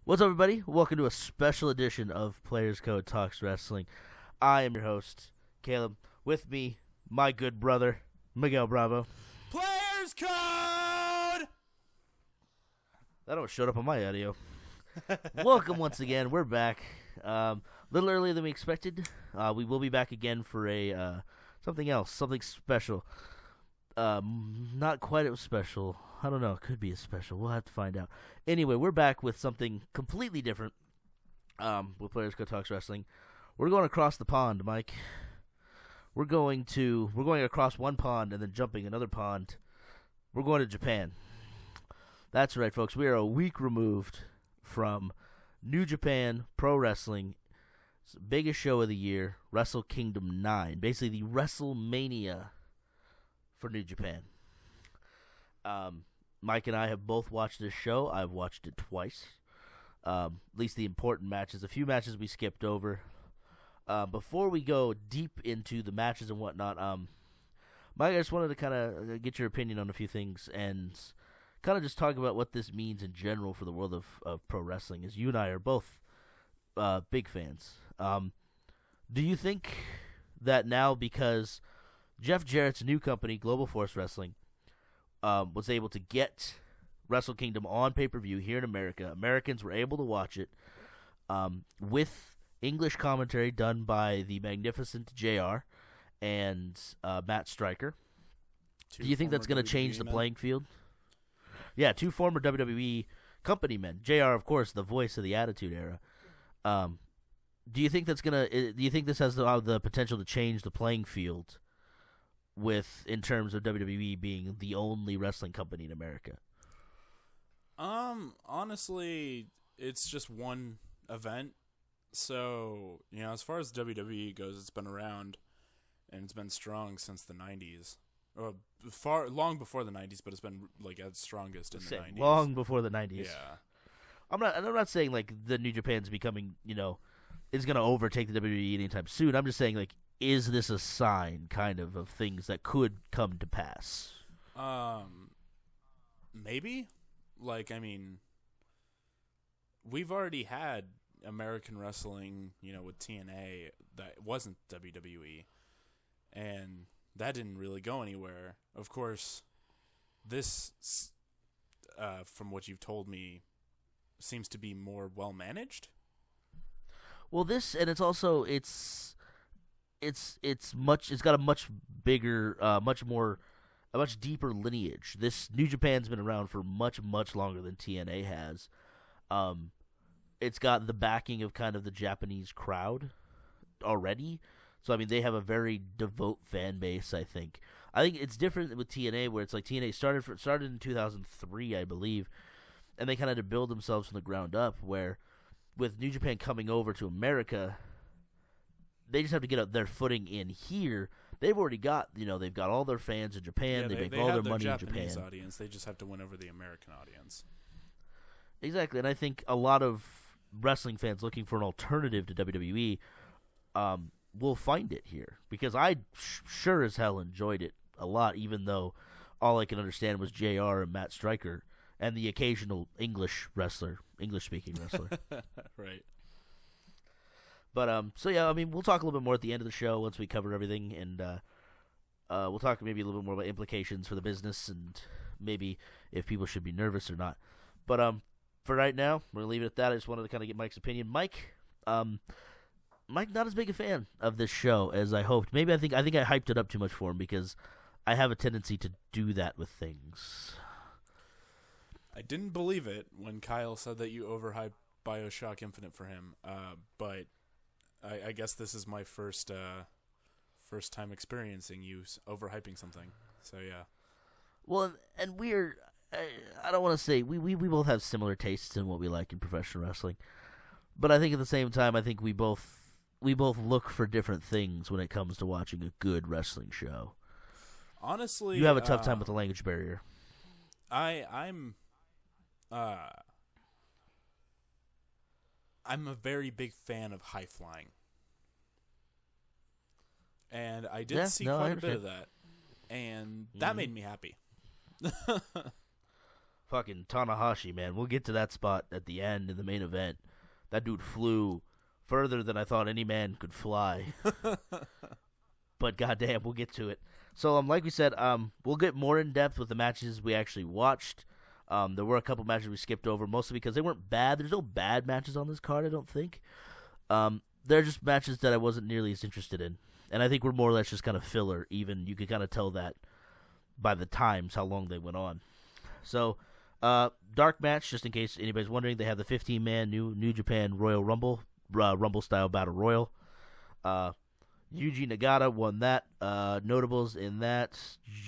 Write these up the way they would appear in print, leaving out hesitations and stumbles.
What's up, everybody? Welcome to a special edition of Players Code Talks Wrestling. I am your host, Caleb. With me, my good brother, Miguel Bravo. Players Code! That don't showed up on my audio. Welcome once again. We're back. A little earlier than we expected. We will be back again for a something else, something special. Not quite as special. I don't know. It could be as special. We'll have to find out. Anyway, we're back with something completely different. With Players Code Talks Wrestling, we're going across the pond, Mike. We're going across one pond and then jumping another pond. We're going to Japan. That's right, folks. We are a week removed from New Japan Pro Wrestling. It's the biggest show of the year, Wrestle Kingdom 9. Basically, the WrestleMania for New Japan. Mike and I have both watched this show. I've watched it twice. At least the important matches. A few matches we skipped over. Before we go deep into the matches and whatnot, Mike, I just wanted to kind of get your opinion on a few things and kind of just talk about what this means in general for the world of pro wrestling, as you and I are both big fans. Do you think that now, because Jeff Jarrett's new company, Global Force Wrestling, was able to get Wrestle Kingdom on pay-per-view here in America, Americans were able to watch it with English commentary done by the magnificent JR and Matt Stryker. Do you think that's going to change the playing field? Yeah, two former WWE company men. JR, of course, the voice of the Attitude Era. Do you think that's gonna? Do you think this has the potential to change the playing field, in terms of WWE being the only wrestling company in America? Honestly, it's just one event. So, as far as WWE goes, it's been around and it's been strong since the 90s. Long before the 90s, but it's been like at its strongest in the 90s. Long before the 90s. Yeah. I'm not saying like the New Japan's becoming, is going to overtake the WWE anytime soon. I'm just saying, like, is this a sign kind of things that could come to pass? Maybe. We've already had American wrestling, with TNA that wasn't WWE, and that didn't really go anywhere. Of course, this, from what you've told me, seems to be more well managed. Well, this, and it's also it's got a much bigger, a much deeper lineage. This New Japan's been around for much longer than TNA has. It's got the backing of kind of the Japanese crowd already. So, they have a very devout fan base, I think. I think it's different with TNA, where it's like TNA started in 2003, I believe, and they kind of had to build themselves from the ground up, where with New Japan coming over to America, they just have to get their footing in here. They've already got, they've got all their fans in Japan. They make all their money in Japan. Japanese audience. They just have to win over the American audience. Exactly, and I think a lot of wrestling fans looking for an alternative to WWE will find it here, because I sure as hell enjoyed it a lot, even though all I can understand was JR and Matt Stryker and the occasional English-speaking wrestler. Right. But, so yeah, we'll talk a little bit more at the end of the show once we cover everything, and we'll talk maybe a little bit more about implications for the business and maybe if people should be nervous or not. But for right now, we're going to leave it at that. I just wanted to kind of get Mike's opinion. Mike, not as big a fan of this show as I hoped. Maybe I think I hyped it up too much for him, because I have a tendency to do that with things. I didn't believe it when Kyle said that you overhyped BioShock Infinite for him, but I guess this is my first time experiencing you overhyping something. So yeah. Well, and I don't want to say we both have similar tastes in what we like in professional wrestling, but I think at the same time, I think we both look for different things when it comes to watching a good wrestling show. Honestly, you have a tough time with the language barrier. I'm a very big fan of high flying, and I did see quite a bit of that, and that made me happy. fucking Tanahashi, man. We'll get to that spot at the end in the main event. That dude flew further than I thought any man could fly. But goddamn, we'll get to it. So, like we said, we'll get more in depth with the matches we actually watched. There were a couple matches we skipped over, mostly because they weren't bad. There's no bad matches on this card, I don't think. They're just matches that I wasn't nearly as interested in. And I think we're more or less just kind of filler, even. You could kind of tell that by the times, how long they went on. So, dark match, just in case anybody's wondering, they have the 15-man New Japan Royal Rumble, Rumble-style Battle Royal. Yuji Nagata won that. Notables in that,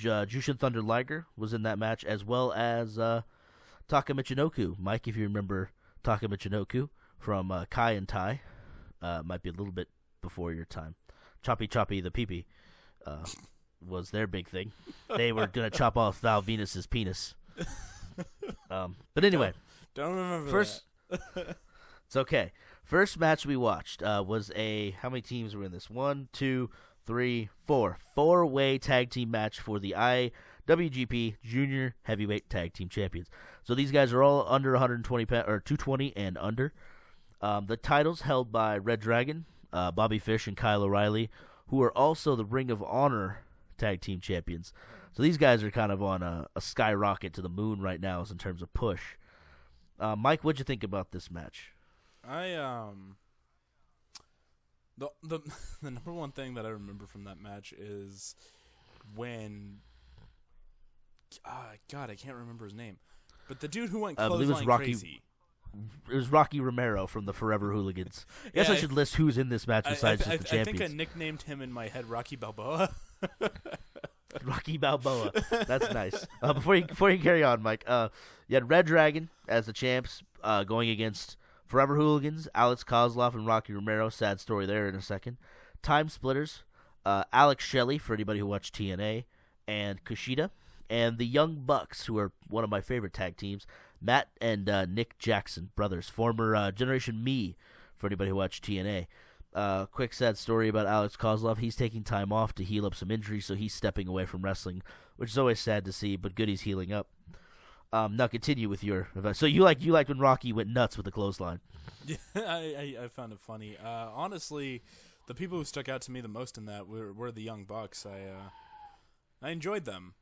Jushin Thunder Liger was in that match, as well as Taka Michinoku. Mike, if you remember Taka Michinoku from Kai and Tai, might be a little bit before your time. Choppy the Pee-Pee was their big thing. They were going to chop off Val Venus's penis. But anyway. Don't remember first, that. It's okay. First match we watched was how many teams were in this? 1, 2, 3, 4. 4-way tag team match for the IWGP Junior Heavyweight Tag Team Champions. So these guys are all under 120 or 220 and under. The titles held by Red Dragon, Bobby Fish, and Kyle O'Reilly, who are also the Ring of Honor Tag Team Champions. So these guys are kind of on a skyrocket to the moon right now in terms of push. Mike, what'd you think about this match? The number one thing that I remember from that match is when God, I can't remember his name, but the dude who went clothesline crazy. It was Rocky Romero from the Forever Hooligans. I guess I should list who's in this match besides just the champions. I think I nicknamed him in my head Rocky Balboa. Rocky Balboa. That's nice. Before you carry on, Mike, you had Red Dragon as the champs going against Forever Hooligans, Alex Kozlov, and Rocky Romero. Sad story there in a second. Time Splitters, Alex Shelley, for anybody who watched TNA, and Kushida, and the Young Bucks, who are one of my favorite tag teams, Matt and Nick Jackson, brothers, former Generation Me, for anybody who watched TNA. Quick sad story about Alex Kozlov. He's taking time off to heal up some injuries, so he's stepping away from wrestling, which is always sad to see, but good he's healing up. Now continue with your event. So you liked when Rocky went nuts with the clothesline. Yeah, I found it funny. Honestly, the people who stuck out to me the most in that were the Young Bucks. I enjoyed them.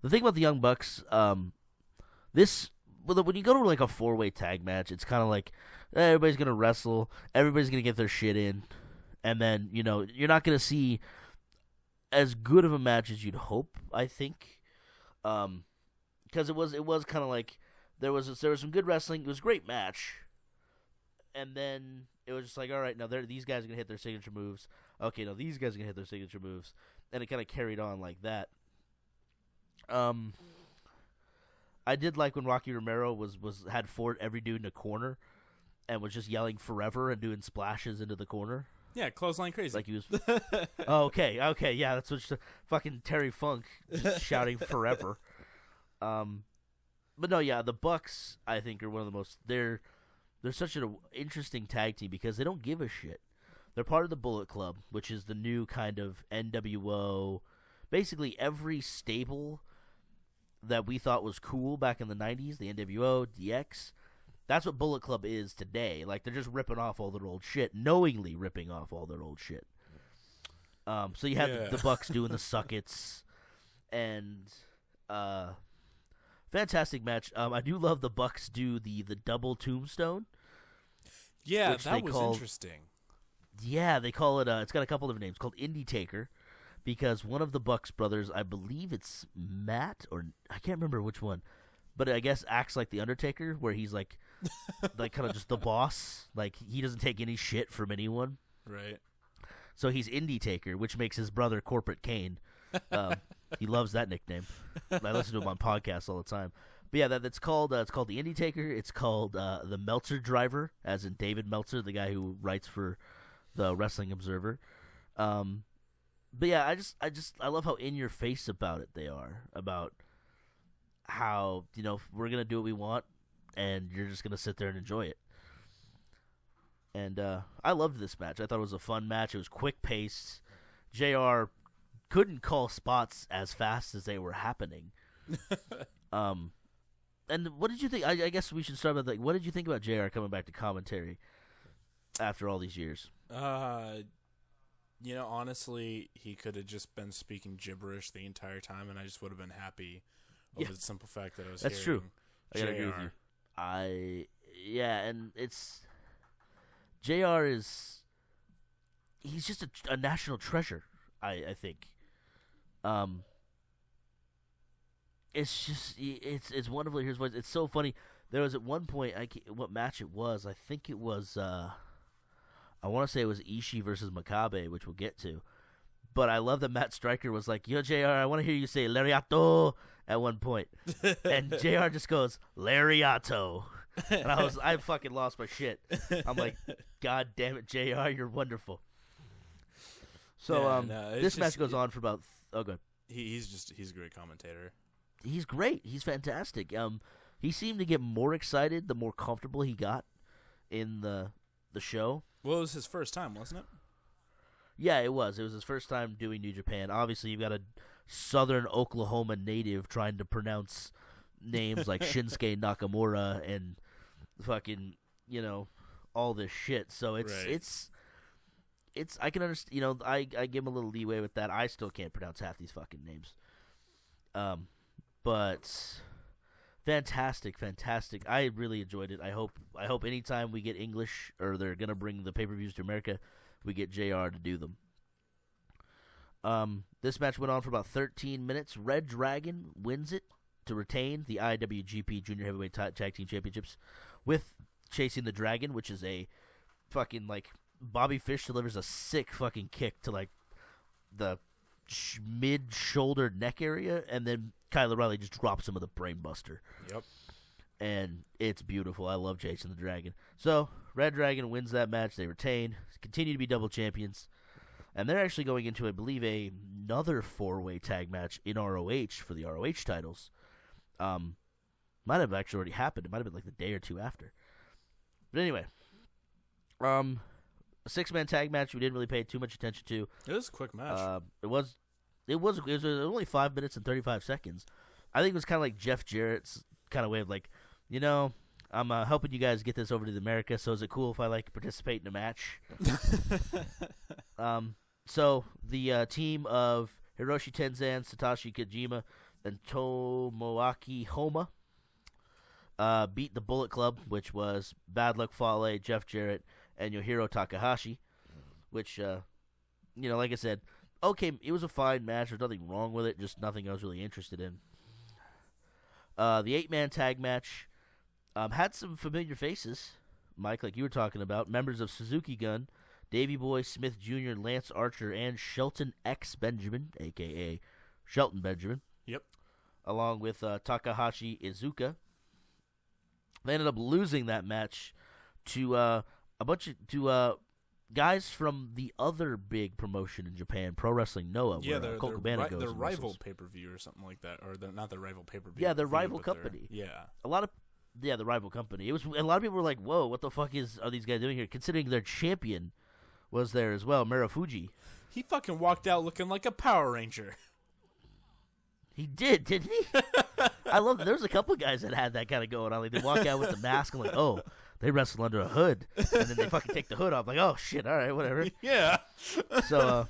The thing about the Young Bucks, when you go to like a 4-way tag match, it's kind of like everybody's gonna wrestle, everybody's gonna get their shit in, and then you're not gonna see as good of a match as you'd hope. I think, because it was kind of like there was some good wrestling. It was a great match, and then it was just like, all right, now these guys are gonna hit their signature moves. Okay, now these guys are gonna hit their signature moves, and it kind of carried on like that. I did like when Rocky Romero had Ford every dude in a corner and was just yelling forever and doing splashes into the corner. Yeah, clothesline crazy. Like he was. Okay, yeah, that's what fucking Terry Funk just shouting forever. But no, yeah, the Bucks I think are one of the most. They're such an interesting tag team because they don't give a shit. They're part of the Bullet Club, which is the new kind of NWO. Basically, every stable that we thought was cool back in the 90s, the NWO, DX, that's what Bullet Club is today. Like, they're just ripping off all their old shit, knowingly ripping off all their old shit. So you have the Bucks doing the suckets, and fantastic match. I do love the Bucks do the double tombstone. Yeah, that was interesting. Yeah, they call it, it's got a couple of names, called Indie Taker. Because one of the Bucks brothers, I believe it's Matt, or I can't remember which one, but I guess acts like the Undertaker, where he's like kind of just the boss. Like, he doesn't take any shit from anyone. Right. So he's Indie Taker, which makes his brother Corporate Kane. He loves that nickname. I listen to him on podcasts all the time. But yeah, it's called the Indie Taker. It's called the Meltzer Driver, as in David Meltzer, the guy who writes for the Wrestling Observer. But yeah, I love how in your face about it they are, about how, we're going to do what we want and you're just going to sit there and enjoy it. And I loved this match. I thought it was a fun match. It was quick paced. JR couldn't call spots as fast as they were happening. And what did you think? I guess we should start with what did you think about JR coming back to commentary after all these years? Honestly, he could have just been speaking gibberish the entire time, and I just would have been happy over the simple fact that I was That's hearing true. I gotta agree with you. And it's JR he's just a national treasure. I think. It's just it's wonderful to hear his voice. It's so funny. There was at one point what match it was. I think it was. I want to say it was Ishii versus Makabe, which we'll get to. But I love that Matt Stryker was like, "Yo, JR, I want to hear you say Lariato" at one point, and JR just goes Lariato, and I fucking lost my shit. I'm like, God damn it, JR, you're wonderful. So this match goes on for about. Good. He's a great commentator. He's great. He's fantastic. He seemed to get more excited the more comfortable he got in the show. Well, it was his first time, wasn't it? Yeah, it was. It was his first time doing New Japan. Obviously, you've got a southern Oklahoma native trying to pronounce names like Shinsuke Nakamura and fucking, all this shit. So it's I can understand, I give him a little leeway with that. I still can't pronounce half these fucking names. But fantastic. I really enjoyed it. I hope anytime we get English or they're gonna bring the pay-per-views to America, we get JR to do them. This match went on for about 13 minutes. Red Dragon wins it to retain the IWGP Junior Heavyweight Tag Team Championships with Chasing the Dragon, which is a fucking Bobby Fish delivers a sick fucking kick to the mid-shoulder neck area, and then Kyle O'Reilly just drops him with a brainbuster. Yep. And it's beautiful. I love Chasing the Dragon. So, Red Dragon wins that match. They retain, continue to be double champions. And they're actually going into, I believe, another 4-way tag match in ROH for the ROH titles. Might have actually already happened. It might have been the day or two after. But anyway, a 6-man tag match we didn't really pay too much attention to. It was a quick match. It was only 5 minutes and 35 seconds. I think it was kind of like Jeff Jarrett's kind of way of I'm helping you guys get this over to America, so is it cool if I participate in a match? So the team of Hiroshi Tenzan, Satoshi Kojima, and Tomoaki Homa beat the Bullet Club, which was Bad Luck Fale, Jeff Jarrett, and Yohiro Takahashi, which, like I said, okay, it was a fine match. There's nothing wrong with it, just nothing I was really interested in. The 8-man tag match had some familiar faces, Mike, like you were talking about. Members of Suzuki Gun, Davey Boy Smith Jr., Lance Archer, and Shelton X. Benjamin, a.k.a. Shelton Benjamin. Yep. Along with Takahashi Iizuka. They ended up losing that match to guys from the other big promotion in Japan, Pro Wrestling Noah. Yeah, where their goes rival pay-per-view or something like that, or not their rival pay-per-view. Yeah, their rival company. The rival company. It was a lot of people were like, "Whoa, what the fuck are these guys doing here?" Considering their champion was there as well, Marufuji. He fucking walked out looking like a Power Ranger. He did, didn't he? I love that. There was a couple guys that had that kind of going on. They walk out with the mask and oh, they wrestle under a hood, and then they fucking take the hood off. Oh shit, all right, whatever. Yeah. So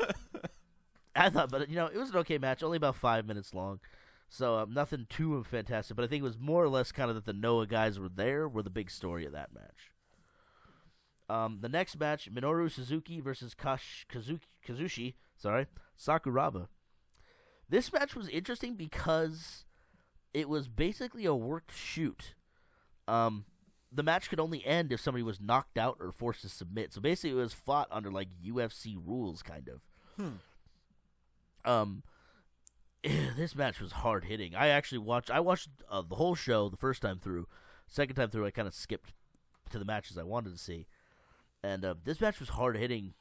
I thought, but it was an okay match, only about 5 minutes long. So nothing too fantastic, but I think it was more or less kind of that the Noah guys were the big story of that match. The next match, Minoru Suzuki versus Kazushi Sakuraba. This match was interesting because it was basically a worked shoot. The match could only end if somebody was knocked out or forced to submit. So basically it was fought under UFC rules, kind of. This match was hard hitting. I watched the whole show the first time through. Second time through, I kind of skipped to the matches I wanted to see. And this match was hard hitting.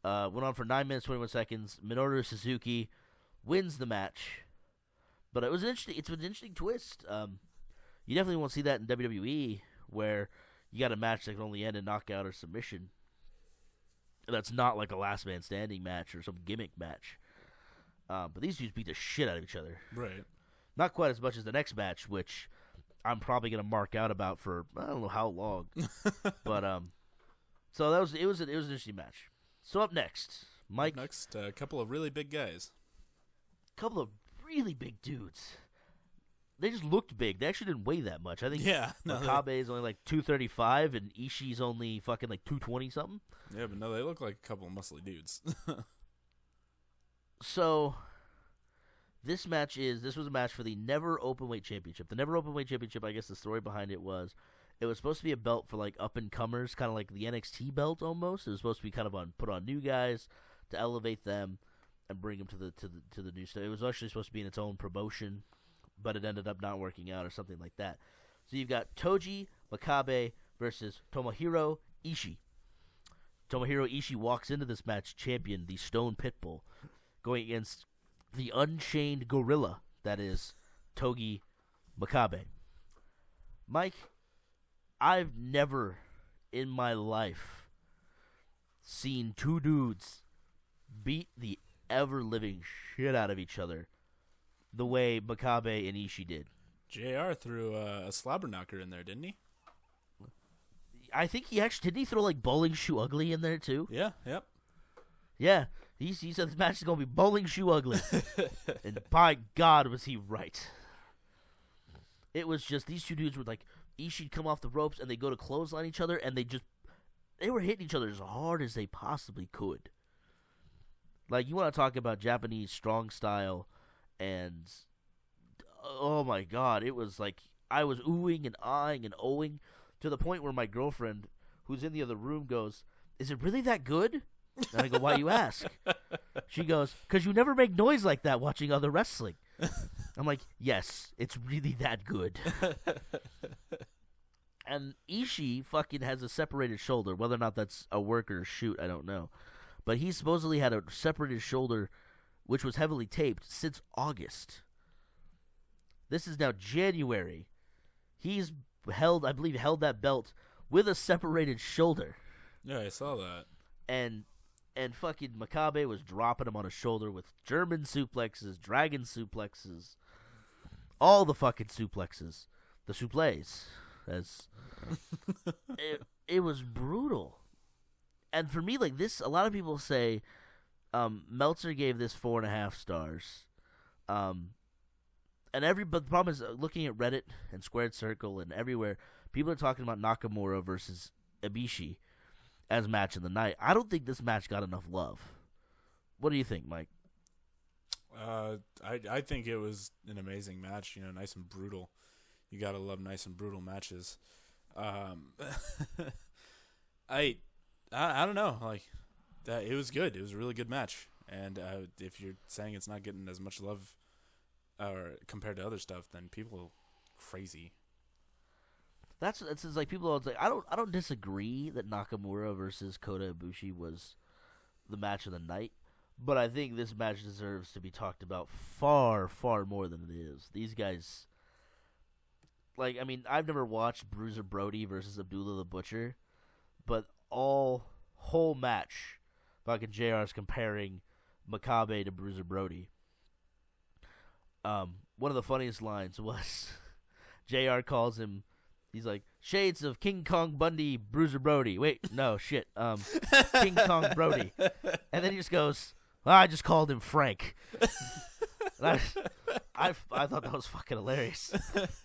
Went on for 9 minutes 21 seconds. Minoru Suzuki wins the match, but it's an interesting twist. You definitely won't see that in WWE, where you got a match that can only end in knockout or submission. That's not like a last man standing match or some gimmick match. But these dudes beat the shit out of each other. Right. Not quite as much as the next match, which I'm probably gonna mark out about for I don't know how long. But so it was an interesting match. So up next, Mike. Next, a couple of really big guys. Couple of really big dudes. They just looked big. They actually didn't weigh that much. I think Makabe is only like 235 and Ishii's only fucking like 220 something. Yeah, but no, they look like a couple of muscly dudes. So this was a match for the Never Openweight Championship. The Never Openweight Championship, I guess the story behind it was supposed to be a belt for like up and comers, kind of like the NXT belt almost. It was supposed to be kind of put on new guys to elevate them and bring them to the new stuff. It was actually supposed to be in its own promotion, but it ended up not working out or something like that. So you've got Toji Makabe versus Tomohiro Ishii. Tomohiro Ishii walks into this match champion, the Stone Pitbull, going against the Unchained Gorilla, that is Togi Makabe. Mike, I've never in my life seen two dudes beat the ever-living shit out of each other the way Makabe and Ishii did. JR threw a slobber knocker in there, didn't he? I think didn't he throw like Bowling Shoe Ugly in there too? Yeah, yep. Yeah, he said this match is going to be Bowling Shoe Ugly. And by God was he right. It was just, these two dudes were like, Ishii come off the ropes and they go to clothesline each other and they were hitting each other as hard as they possibly could. Like, you want to talk about Japanese strong style, and oh my God, it was like I was oohing and ahhing and ohing to the point where my girlfriend, who's in the other room, goes, "Is it really that good?" And I go, "Why you ask?" She goes, "'Cause you never make noise like that watching other wrestling." I'm like, "Yes, it's really that good." And Ishii fucking has a separated shoulder. Whether or not that's a work or a shoot, I don't know. But he supposedly had a separated shoulder, which was heavily taped, since August. This is now January. He's held that belt with a separated shoulder. Yeah, I saw that. And fucking Makabe was dropping him on his shoulder with German suplexes, dragon suplexes, all the fucking suplexes. The suples. It was brutal. And for me, like this, a lot of people say Meltzer gave this 4.5 stars. But the problem is, looking at Reddit and Squared Circle and everywhere, people are talking about Nakamura versus Ibushi as match of the night. I don't think this match got enough love. What do you think, Mike? I think it was an amazing match. You know, nice and brutal. You gotta love nice and brutal matches. I don't know, like that. It was good. It was a really good match. And if you're saying it's not getting as much love, or compared to other stuff, then people are crazy. It's like people are like, I don't disagree that Nakamura versus Kota Ibushi was the match of the night, but I think this match deserves to be talked about far, far more than it is. These guys, like, I mean, I've never watched Bruiser Brody versus Abdullah the Butcher, but whole match, fucking JR's comparing Makabe to Bruiser Brody. One of the funniest lines was JR calls him, he's like, "Shades of King Kong Bundy, Bruiser Brody." Wait, no, shit. King Kong Brody. And then he just goes, "I just called him Frank." And I thought that was fucking hilarious.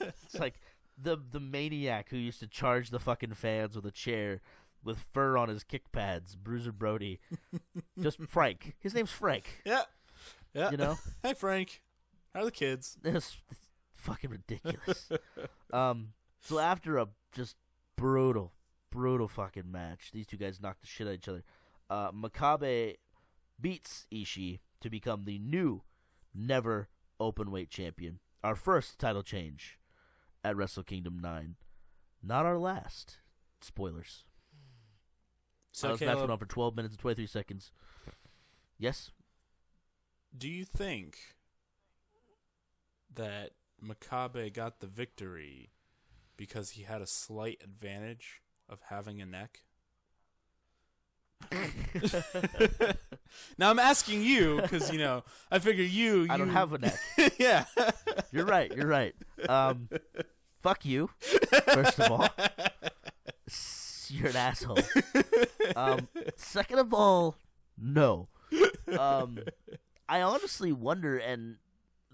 It's like the maniac who used to charge the fucking fans with a chair with fur on his kick pads, Bruiser Brody. Just Frank. His name's Frank. Yeah. You know? Hey, Frank. How are the kids? It's fucking ridiculous. So after a just brutal fucking match, these two guys knocked the shit out of each other. Makabe beats Ishii to become the new Never Openweight Champion. Our first title change at Wrestle Kingdom 9. Not our last. Spoilers. So this match went on for 12 minutes and 23 seconds. Yes? Do you think that Makabe got the victory because he had a slight advantage of having a neck? Now I'm asking you because I figure you. I don't have a neck. Yeah. You're right. Fuck you. First of all, you're an asshole. Second of all, no. I honestly wonder, and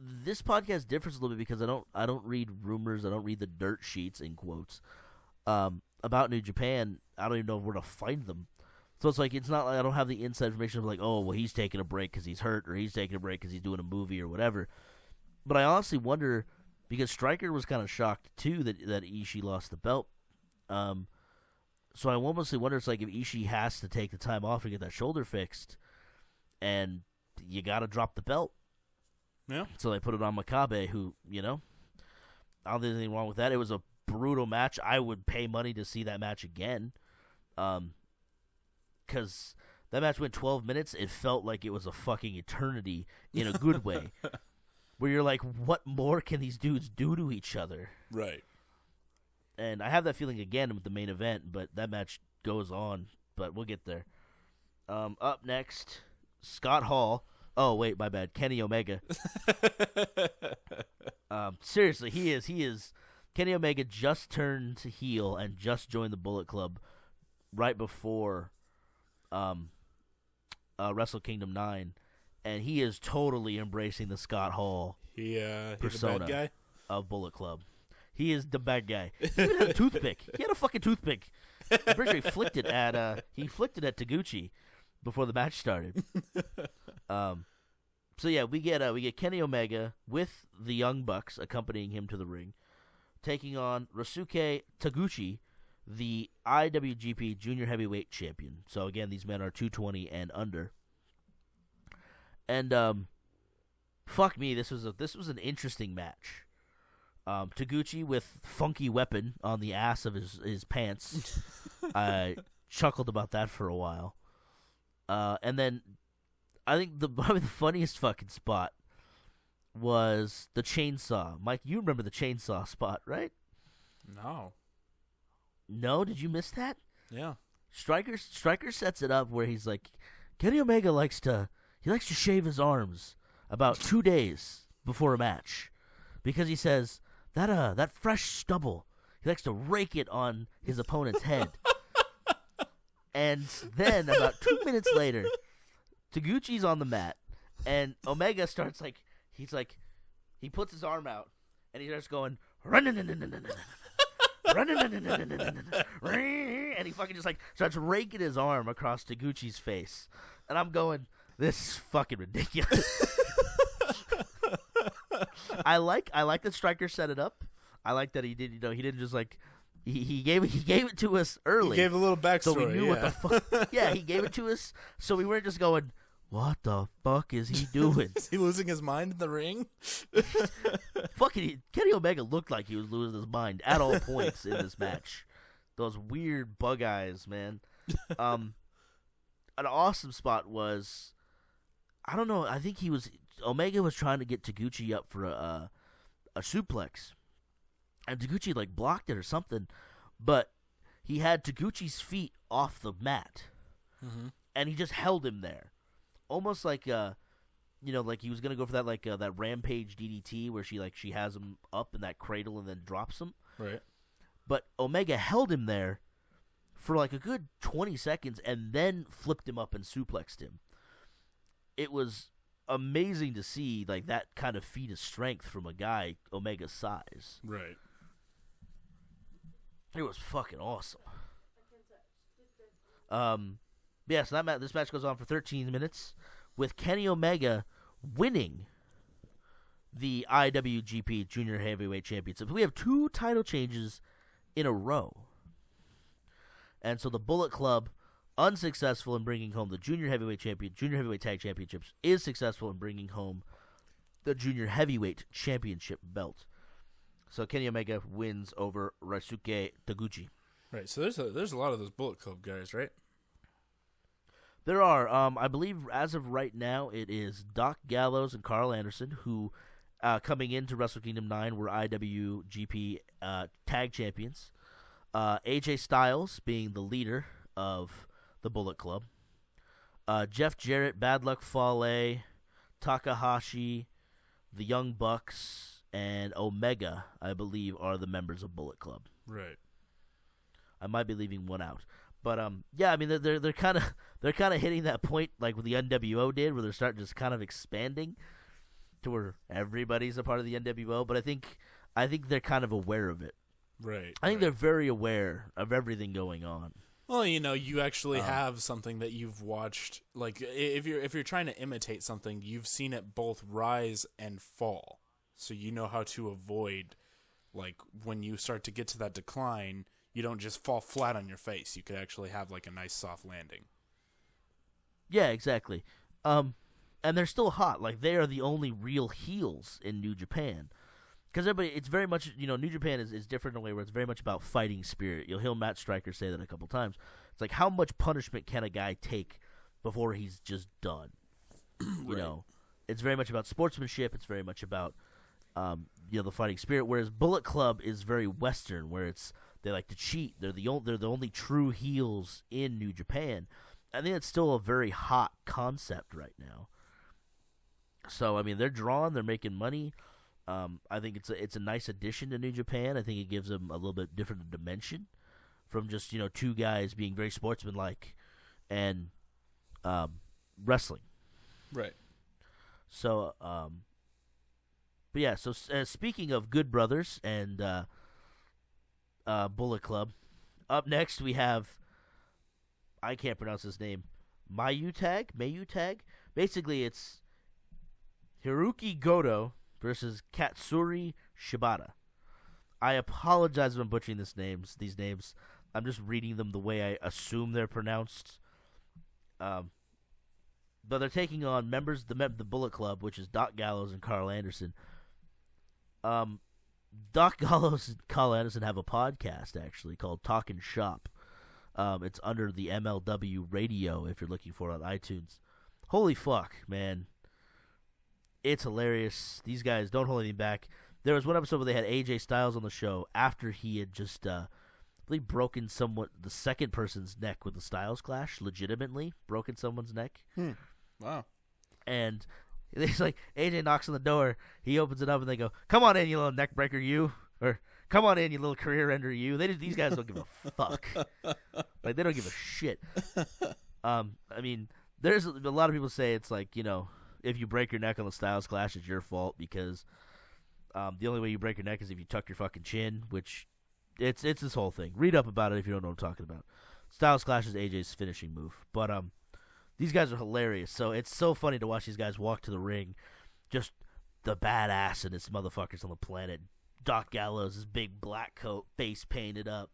this podcast differs a little bit because I don't read rumors, I don't read the dirt sheets in quotes about New Japan. I don't even know where to find them. So it's like it's not like I don't have the inside information of like, oh well, he's taking a break because he's hurt, or he's taking a break because he's doing a movie or whatever. But I honestly wonder because Stryker was kind of shocked too that Ishii lost the belt. So I almost wonder it's like if Ishii has to take the time off to get that shoulder fixed, and you got to drop the belt. Yeah. So they put it on Makabe, who, I don't think there's anything wrong with that. It was a brutal match. I would pay money to see that match again. Because that match went 12 minutes. It felt like it was a fucking eternity in a good way. Where you're like, what more can these dudes do to each other? Right. And I have that feeling again with the main event, but that match goes on. But we'll get there. Up next, Scott Hall. Oh, wait, my bad. Kenny Omega. Seriously, he is. Kenny Omega just turned heel and just joined the Bullet Club right before Wrestle Kingdom 9. And he is totally embracing the Scott Hall persona the bad guy of Bullet Club. He is the bad guy. He even had a toothpick. He had a fucking toothpick. I'm pretty sure he flicked it at Taguchi before the match started. So yeah, we get Kenny Omega with the Young Bucks accompanying him to the ring, taking on Ryosuke Taguchi, the IWGP Junior Heavyweight Champion. So again, these men are 220 and under. And fuck me, this was an interesting match. Taguchi with funky weapon on the ass of his pants. I chuckled about that for a while. And then I think probably the funniest fucking spot was the chainsaw. Mike, you remember the chainsaw spot, right? No. No? Did you miss that? Yeah. Stryker sets it up where he's like, Kenny Omega likes to shave his arms about 2 days before a match because he says that fresh stubble, he likes to rake it on his opponent's head. And then about 2 minutes later, Taguchi's on the mat, and Omega starts he puts his arm out, and he starts going, and he fucking just starts raking his arm across Taguchi's face. And I'm going, this is fucking ridiculous. I like that Stryker set it up. I like that he did, he didn't just he gave it to us early. He gave a little backstory. So we knew what the fuck. Yeah, he gave it to us, so we weren't just going, what the fuck is he doing? Is he losing his mind in the ring? Fucking Kenny Omega looked like he was losing his mind at all points in this match. Those weird bug eyes, man. An awesome spot was, I don't know, I think Omega was trying to get Taguchi up for a suplex. And Taguchi blocked it or something, but he had Taguchi's feet off the mat. Mm-hmm. And he just held him there. Almost like he was gonna go for that that Rampage DDT where she has him up in that cradle and then drops him. Right. But Omega held him there for a good 20 seconds and then flipped him up and suplexed him. It was amazing to see that kind of feat of strength from a guy Omega's size. Right. It was fucking awesome. Yeah, so this match goes on for 13 minutes with Kenny Omega winning the IWGP Junior Heavyweight Championship. We have 2 title changes in a row. And so the Bullet Club, unsuccessful in bringing home the Junior Heavyweight Tag Championships, is successful in bringing home the Junior Heavyweight Championship belt. So Kenny Omega wins over Ryosuke Taguchi. Right, so there's a lot of those Bullet Club guys, right? There are. I believe as of right now, it is Doc Gallows and Carl Anderson, who coming into Wrestle Kingdom 9 were IWGP Tag Champions. AJ Styles being the leader of the Bullet Club. Jeff Jarrett, Bad Luck Fale, Takahashi, the Young Bucks, and Omega, I believe, are the members of Bullet Club. Right. I might be leaving one out. But yeah, I mean they're kind of hitting that point like what the NWO did, where they're starting just kind of expanding to where everybody's a part of the NWO. But I think they're kind of aware of it. Right. I think they're very aware of everything going on. Well, you actually have something that you've watched. Like if you're trying to imitate something, you've seen it both rise and fall, so you know how to avoid, like when you start to get to that decline, you don't just fall flat on your face. You could actually have like a nice soft landing. Yeah, exactly. And they're still hot. Like they are the only real heels in New Japan. Because everybody, it's very much, New Japan is different in a way where it's very much about fighting spirit. You'll hear Matt Stryker say that a couple times. It's like, how much punishment can a guy take before he's just done? You know, it's very much about sportsmanship. It's very much about, the fighting spirit. Whereas Bullet Club is very Western, where they like to cheat. They're the only true heels in New Japan. I think it's still a very hot concept right now. So I mean, they're drawn. They're making money. I think it's a nice addition to New Japan. I think it gives them a little bit different dimension from just two guys being very sportsmanlike and wrestling. Right. So, but yeah. So speaking of Good Brothers and Bullet Club, up next we have, I can't pronounce his name, Mayutag. Basically, it's Hiroki Goto versus Katsuri Shibata. I apologize if I'm butchering these names. I'm just reading them the way I assume they're pronounced. But they're taking on members of the Bullet Club, which is Doc Gallows and Carl Anderson. Doc Gallows and Carl Anderson have a podcast, actually, called Talkin' Shop. It's under the MLW Radio, if you're looking for it on iTunes. Holy fuck, man. It's hilarious. These guys don't hold anything back. There was one episode where they had AJ Styles on the show after he had just, really broken the second person's neck with the Styles Clash, legitimately broken someone's neck. Wow. And it's like, AJ knocks on the door, he opens it up, and they go, "Come on in, you little neck breaker, you," or "Come on in, you little career ender, you." These guys don't give a fuck. Like, they don't give a shit. I mean, there's a lot of people say it's like, if you break your neck on the Styles Clash, it's your fault because the only way you break your neck is if you tuck your fucking chin, which it's this whole thing. Read up about it if you don't know what I'm talking about. Styles Clash is AJ's finishing move. But these guys are hilarious. So it's so funny to watch these guys walk to the ring. Just the badassest motherfuckers on the planet. Doc Gallows, his big black coat, face painted up.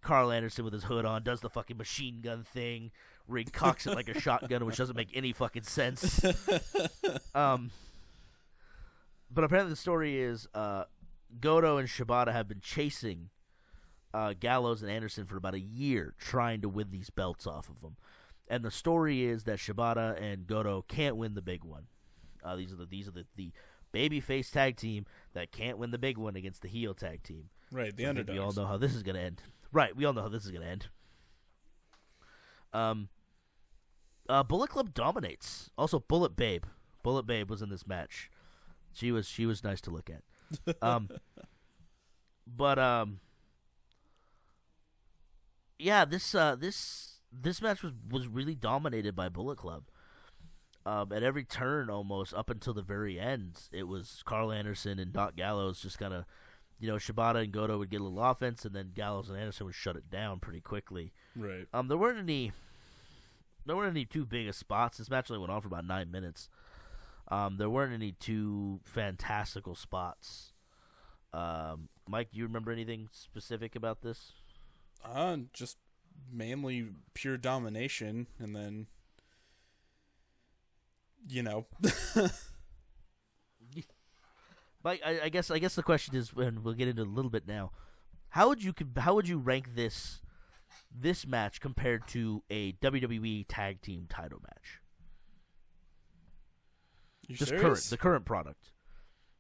Carl Anderson with his hood on does the fucking machine gun thing where he cocks it like a shotgun, which doesn't make any fucking sense. But apparently the story is Goto and Shibata have been chasing Gallows and Anderson for about a year, trying to win these belts off of them. And the story is that Shibata and Goto can't win the big one. These are the babyface tag team that can't win the big one against the heel tag team. Right, the underdogs. We all know how this is going to end. Right, we all know how this is going to end. Bullet Club dominates. Also, Bullet Babe. Bullet Babe was in this match. She was nice to look at. Yeah, this match was really dominated by Bullet Club. At every turn, almost up until the very end, it was Carl Anderson and Doc Gallows just kind of, Shibata and Goto would get a little offense, and then Gallows and Anderson would shut it down pretty quickly. Right. There weren't any too big of spots. This match only went on for about 9 minutes. There weren't any too fantastical spots. Mike, do you remember anything specific about this? Just mainly pure domination, and then, Mike, I guess the question is, and we'll get into it a little bit now. How would you rank this match compared to a WWE tag team title match? The current product.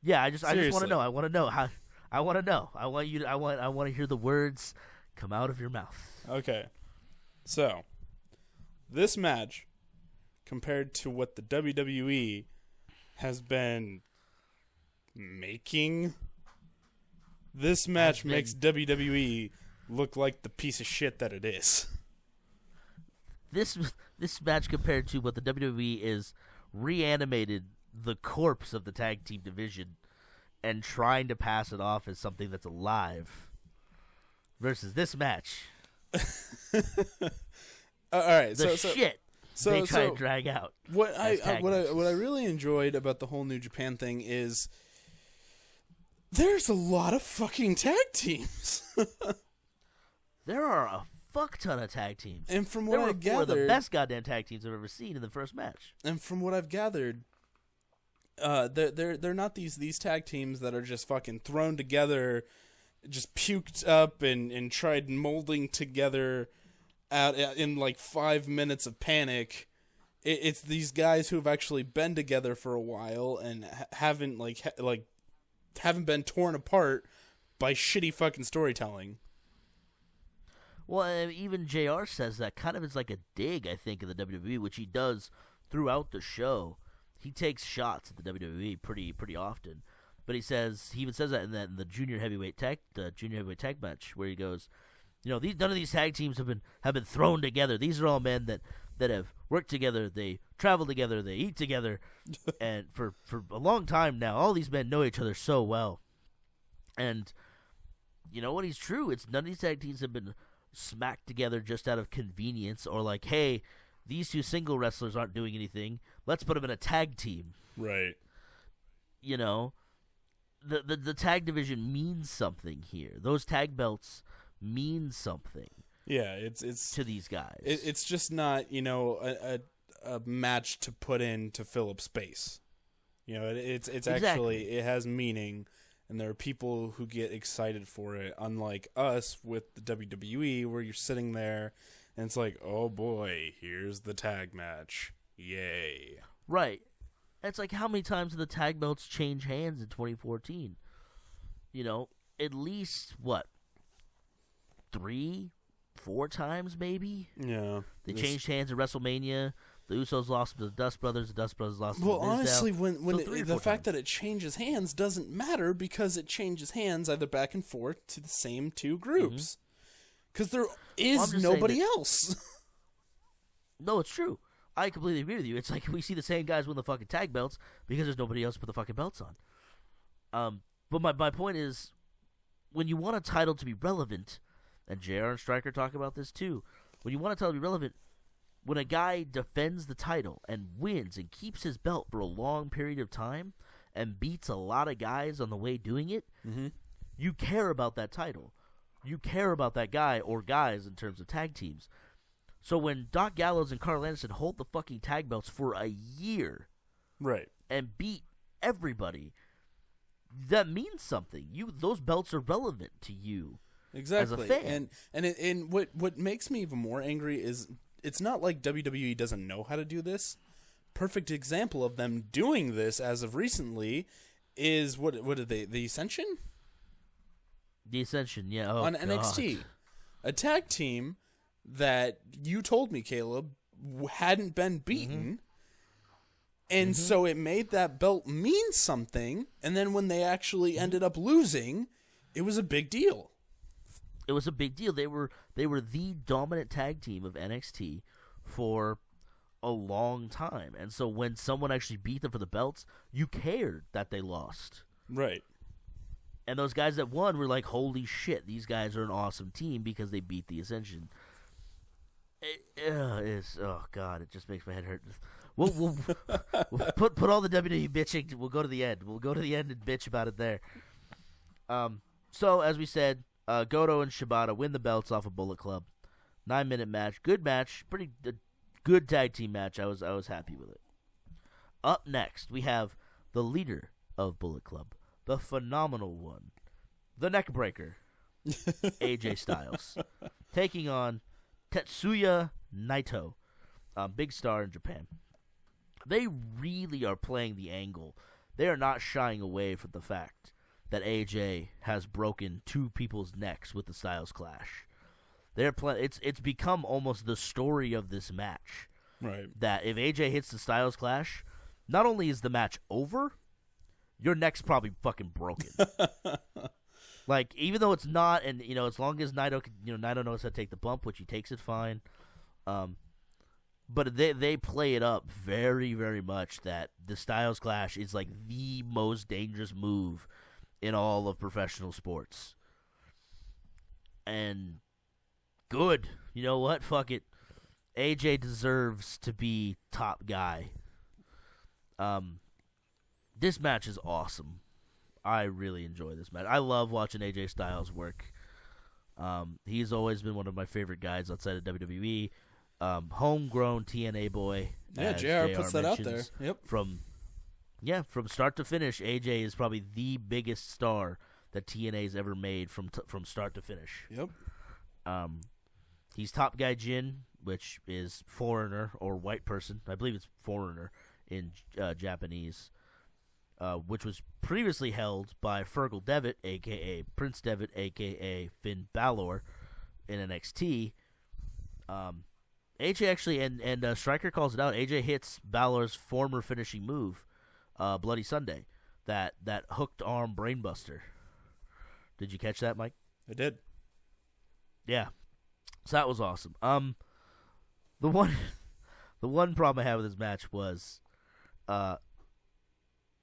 Yeah, I just want to know. I want to know how. I want to know. I want to hear the words come out of your mouth. Okay. So, this match compared to what the WWE has been making. This match makes WWE look like the piece of shit that it is. This match compared to what the WWE is reanimated the corpse of the tag team division and trying to pass it off as something that's alive versus this match. All right, the shit they try to drag out. What I really enjoyed about the whole New Japan thing is there's a lot of fucking tag teams. There are a fuck ton of tag teams, and from what I gathered, four of the best goddamn tag teams I've ever seen in the first match. And from what I've gathered, they're not these tag teams that are just fucking thrown together, just puked up and tried molding together out in like 5 minutes of panic. It's these guys who have actually been together for a while and haven't been torn apart by shitty fucking storytelling. Well, even JR says that kind of is like a dig, I think, of the WWE, which he does throughout the show. He takes shots at the WWE pretty often, but he even says that in the junior heavyweight tag match where he goes, none of these tag teams have been thrown together. These are all men that have worked together, they travel together, they eat together, and for a long time now, all these men know each other so well. And you know what? He's true. It's none of these tag teams have been smacked together just out of convenience or like, hey, these two single wrestlers aren't doing anything, let's put them in a tag team. Right. The tag division means something here. Those tag belts mean something. Yeah, it's to these guys. It's just not, a match to put in to fill up space. It's exactly. Actually, it has meaning. And there are people who get excited for it, unlike us with the WWE, where you're sitting there and it's like, oh boy, here's the tag match. Yay. Right. It's like, how many times did the tag belts change hands in 2014? At least, 3-4 times maybe? Yeah. They changed hands at WrestleMania. The Usos lost to the Dust Brothers. The Dust Brothers lost to the Well, honestly, Mizdow. when the fact that it changes hands doesn't matter because it changes hands either back and forth to the same two groups. Because there is nobody else. No, it's true. I completely agree with you. It's like we see the same guys win the fucking tag belts because there's nobody else to put the fucking belts on. But my point is, when you want a title to be relevant, and JR and Stryker talk about this too, when you want a title to be relevant, when a guy defends the title and wins and keeps his belt for a long period of time and beats a lot of guys on the way doing it, you care about that title. You care about that guy or guys in terms of tag teams. So when Doc Gallows and Carl Anderson hold the fucking tag belts for a year, right, and beat everybody, that means something. Those belts are relevant to you, exactly, as a fan. And what makes me even more angry is it's not like WWE doesn't know how to do this. Perfect example of them doing this as of recently is what are they? The Ascension? The Ascension, yeah. On God. NXT, a tag team that you told me, Caleb, hadn't been beaten, and so it made that belt mean something. And then when they actually ended up losing, it was a big deal. It was a big deal. They were the dominant tag team of NXT for a long time. And so when someone actually beat them for the belts, you cared that they lost. Right. And those guys that won were like, holy shit, these guys are an awesome team because they beat the Ascension. Oh, God, it just makes my head hurt. We'll put all the WWE bitching. We'll go to the end. We'll go to the end and bitch about it there. So, as we said, Goto and Shibata win the belts off of Bullet Club. 9-minute match. Good match. Pretty good tag team match. I was happy with it. Up next, we have the leader of Bullet Club, the phenomenal one, the neckbreaker, AJ Styles, taking on Tetsuya Naito, big star in Japan. They really are playing the angle. They are not shying away from the fact that AJ has broken two people's necks with the Styles Clash. They're it's become almost the story of this match. Right. That if AJ hits the Styles Clash, not only is the match over, your neck's probably fucking broken. Like, even though it's not, and, you know, as long as Naito knows how to take the bump, which he takes it fine. But they play it up very, very much that the Styles Clash is like the most dangerous move in all of professional sports. And good. You know what? Fuck it. AJ deserves to be top guy. This match is awesome. I really enjoy this match. I love watching AJ Styles work. He's always been one of my favorite guys outside of WWE. Homegrown TNA boy. Yeah, JR puts that out there. Yep. From start to finish, AJ is probably the biggest star that TNA's ever made from start to finish. Yep. He's Top Guy Jin, which is foreigner or white person. I believe it's foreigner in Japanese. Which was previously held by Fergal Devitt, a.k.a. Prince Devitt, a.k.a. Finn Balor, in NXT. AJ actually, and Stryker calls it out, AJ hits Balor's former finishing move, Bloody Sunday, that hooked arm brainbuster. Did you catch that, Mike? I did. Yeah. So that was awesome. The one problem I had with this match was,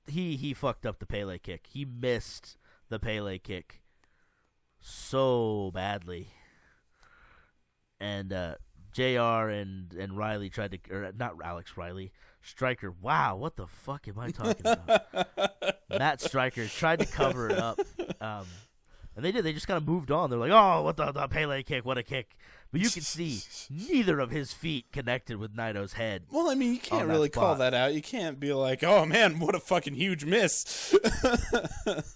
he fucked up the Pele kick. He missed the Pele kick so badly. And JR and Riley tried to, or not Alex Riley, Stryker. Wow, what the fuck am I talking about? Matt Stryker tried to cover it up. And they did. They just kind of moved on. They're like, oh, what the Pele kick, what a kick. But you can see neither of his feet connected with Naito's head. Well, I mean, you can't really call that out. You can't be like, oh, man, what a fucking huge miss.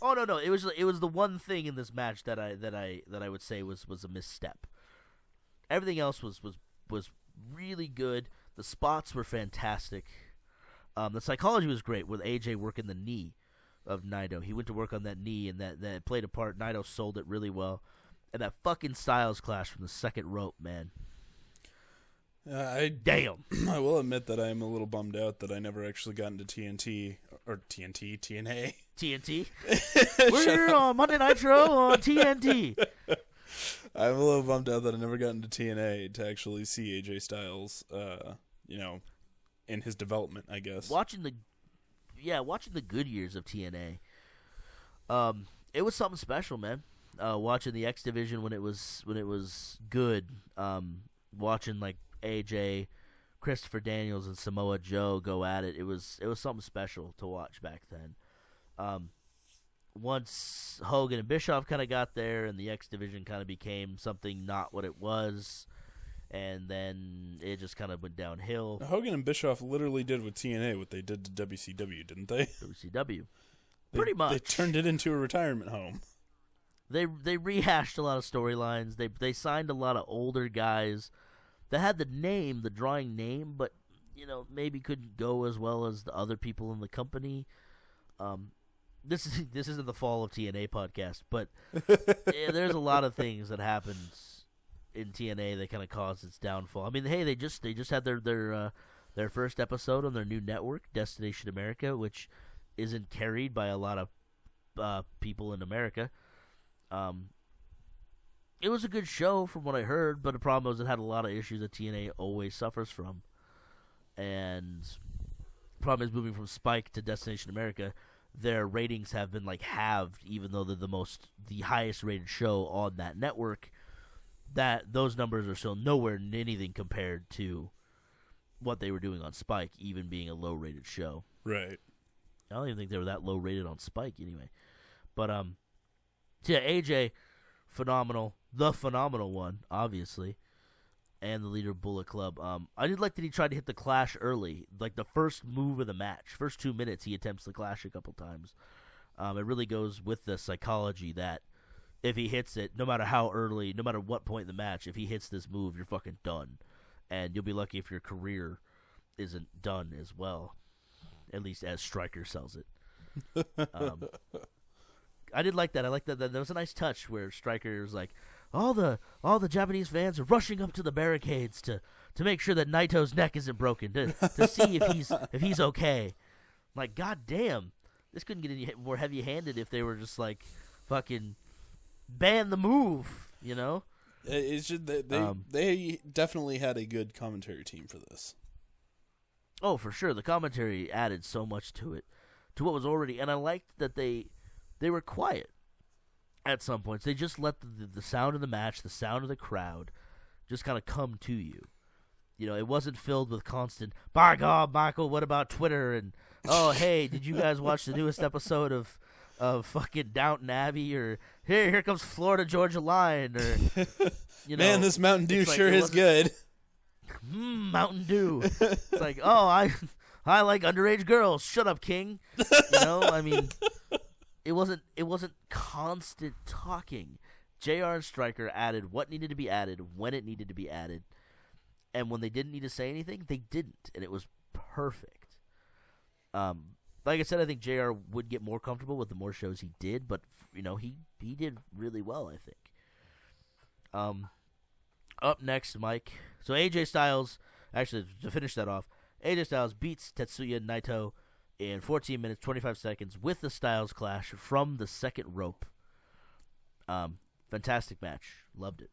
Oh, no. It was the one thing in this match that I would say was a misstep. Everything else was really good. The spots were fantastic. The psychology was great with AJ working the knee of Naito. He went to work on that knee, and that played a part. Naito sold it really well. And that fucking Styles Clash from the second rope, man. Damn. I will admit that I am a little bummed out that I never actually got into TNA. TNT? We're on Monday Nitro on TNT. I'm a little bummed out that I never got into TNA to actually see AJ Styles, in his development, I guess. Watching the good years of TNA, it was something special, man. Watching the X Division when it was good, watching like AJ, Christopher Daniels, and Samoa Joe go at it. It was something special to watch back then. Once Hogan and Bischoff kind of got there, and the X Division kind of became something not what it was, and then it just kind of went downhill. Hogan and Bischoff literally did with TNA what they did to WCW, didn't they? WCW. Pretty much. They turned it into a retirement home. They rehashed a lot of storylines. They signed a lot of older guys that had the drawing name, but maybe couldn't go as well as the other people in the company. This isn't the fall of TNA podcast, but there's a lot of things that happened in TNA that kind of caused its downfall. I mean, hey, they just had their first episode on their new network, Destination America, which isn't carried by a lot of people in America. It was a good show from what I heard, but the problem was it had a lot of issues that TNA always suffers from. And the problem is, moving from Spike to Destination America, their ratings have been like halved, even though they're the highest rated show on that network. That those numbers are still nowhere near anything compared to what they were doing on Spike, even being a low rated show. Right. I don't even think they were that low rated on Spike anyway. But yeah, AJ, phenomenal, the phenomenal one, obviously, and the leader of Bullet Club. I did like that he tried to hit the Clash early, like the first move of the match. First 2 minutes, he attempts the Clash a couple times. It really goes with the psychology that if he hits it, no matter how early, no matter what point in the match, if he hits this move, you're fucking done. And you'll be lucky if your career isn't done as well, at least as Stryker sells it. I did like that. I like that. There was a nice touch where Stryker was like, all the Japanese fans are rushing up to the barricades to make sure that Naito's neck isn't broken, to see if he's okay. Like, goddamn, this couldn't get any more heavy-handed if they were just like, fucking ban the move, you know? It's just they definitely had a good commentary team for this. Oh, for sure. The commentary added so much to it, to what was already, and I liked that they were quiet at some points. They just let the sound of the match, the sound of the crowd, just kind of come to you. You know, it wasn't filled with constant, by God, Michael, what about Twitter? And, oh, hey, did you guys watch the newest episode of fucking Downton Abbey? Or, here comes Florida Georgia Line? Or, you know. Man, this Mountain Dew sure is good. Mountain Dew. It's like, oh, I like underage girls. Shut up, King. You know, I mean, it wasn't constant talking. JR and Stryker added what needed to be added when it needed to be added. And when they didn't need to say anything, they didn't, and it was perfect. Like I said, I think JR would get more comfortable with the more shows he did, but you know, he did really well, I think. Up next, Mike. So AJ Styles, actually to finish that off, AJ Styles beats Tetsuya Naito in 14 minutes 25 seconds with the Styles Clash from the second rope. Fantastic match, loved it.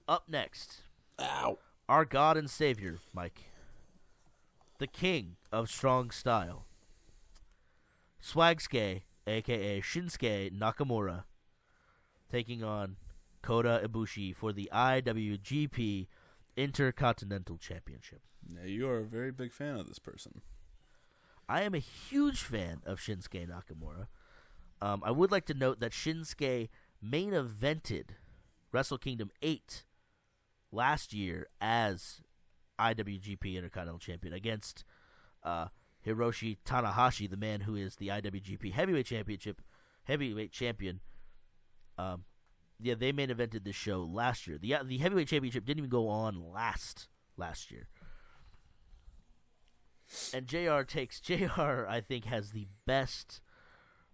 Up next. Ow. Our God and Savior, Mike. The King of Strong Style. Swagsuke, a.k.a. Shinsuke Nakamura, taking on Kota Ibushi for the IWGP Intercontinental Championship. Yeah, you are a very big fan of this person. I am a huge fan of Shinsuke Nakamura. I would like to note that Shinsuke main evented Wrestle Kingdom 8 last year as IWGP Intercontinental Champion against Hiroshi Tanahashi, the man who is the IWGP Heavyweight Champion. Yeah, they main evented this show last year. The Heavyweight Championship didn't even go on last year. And JR, I think, has the best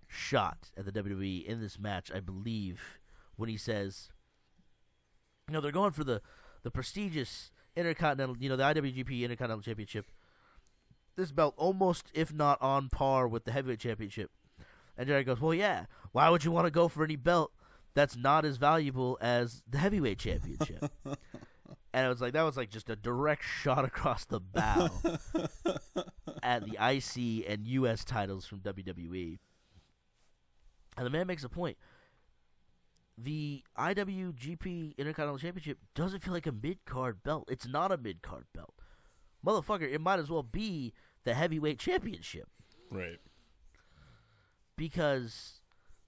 shot at the WWE in this match, I believe, when he says, you know, they're going for the prestigious Intercontinental, you know, the IWGP Intercontinental Championship. This belt almost, if not on par with the Heavyweight Championship. And Jerry goes, well, yeah, why would you want to go for any belt that's not as valuable as the Heavyweight Championship? And it was like, that was like just a direct shot across the bow at the IC and US titles from WWE. And the man makes a point. The IWGP Intercontinental Championship doesn't feel like a mid-card belt. It's not a mid-card belt. Motherfucker, it might as well be the Heavyweight Championship. Right. Because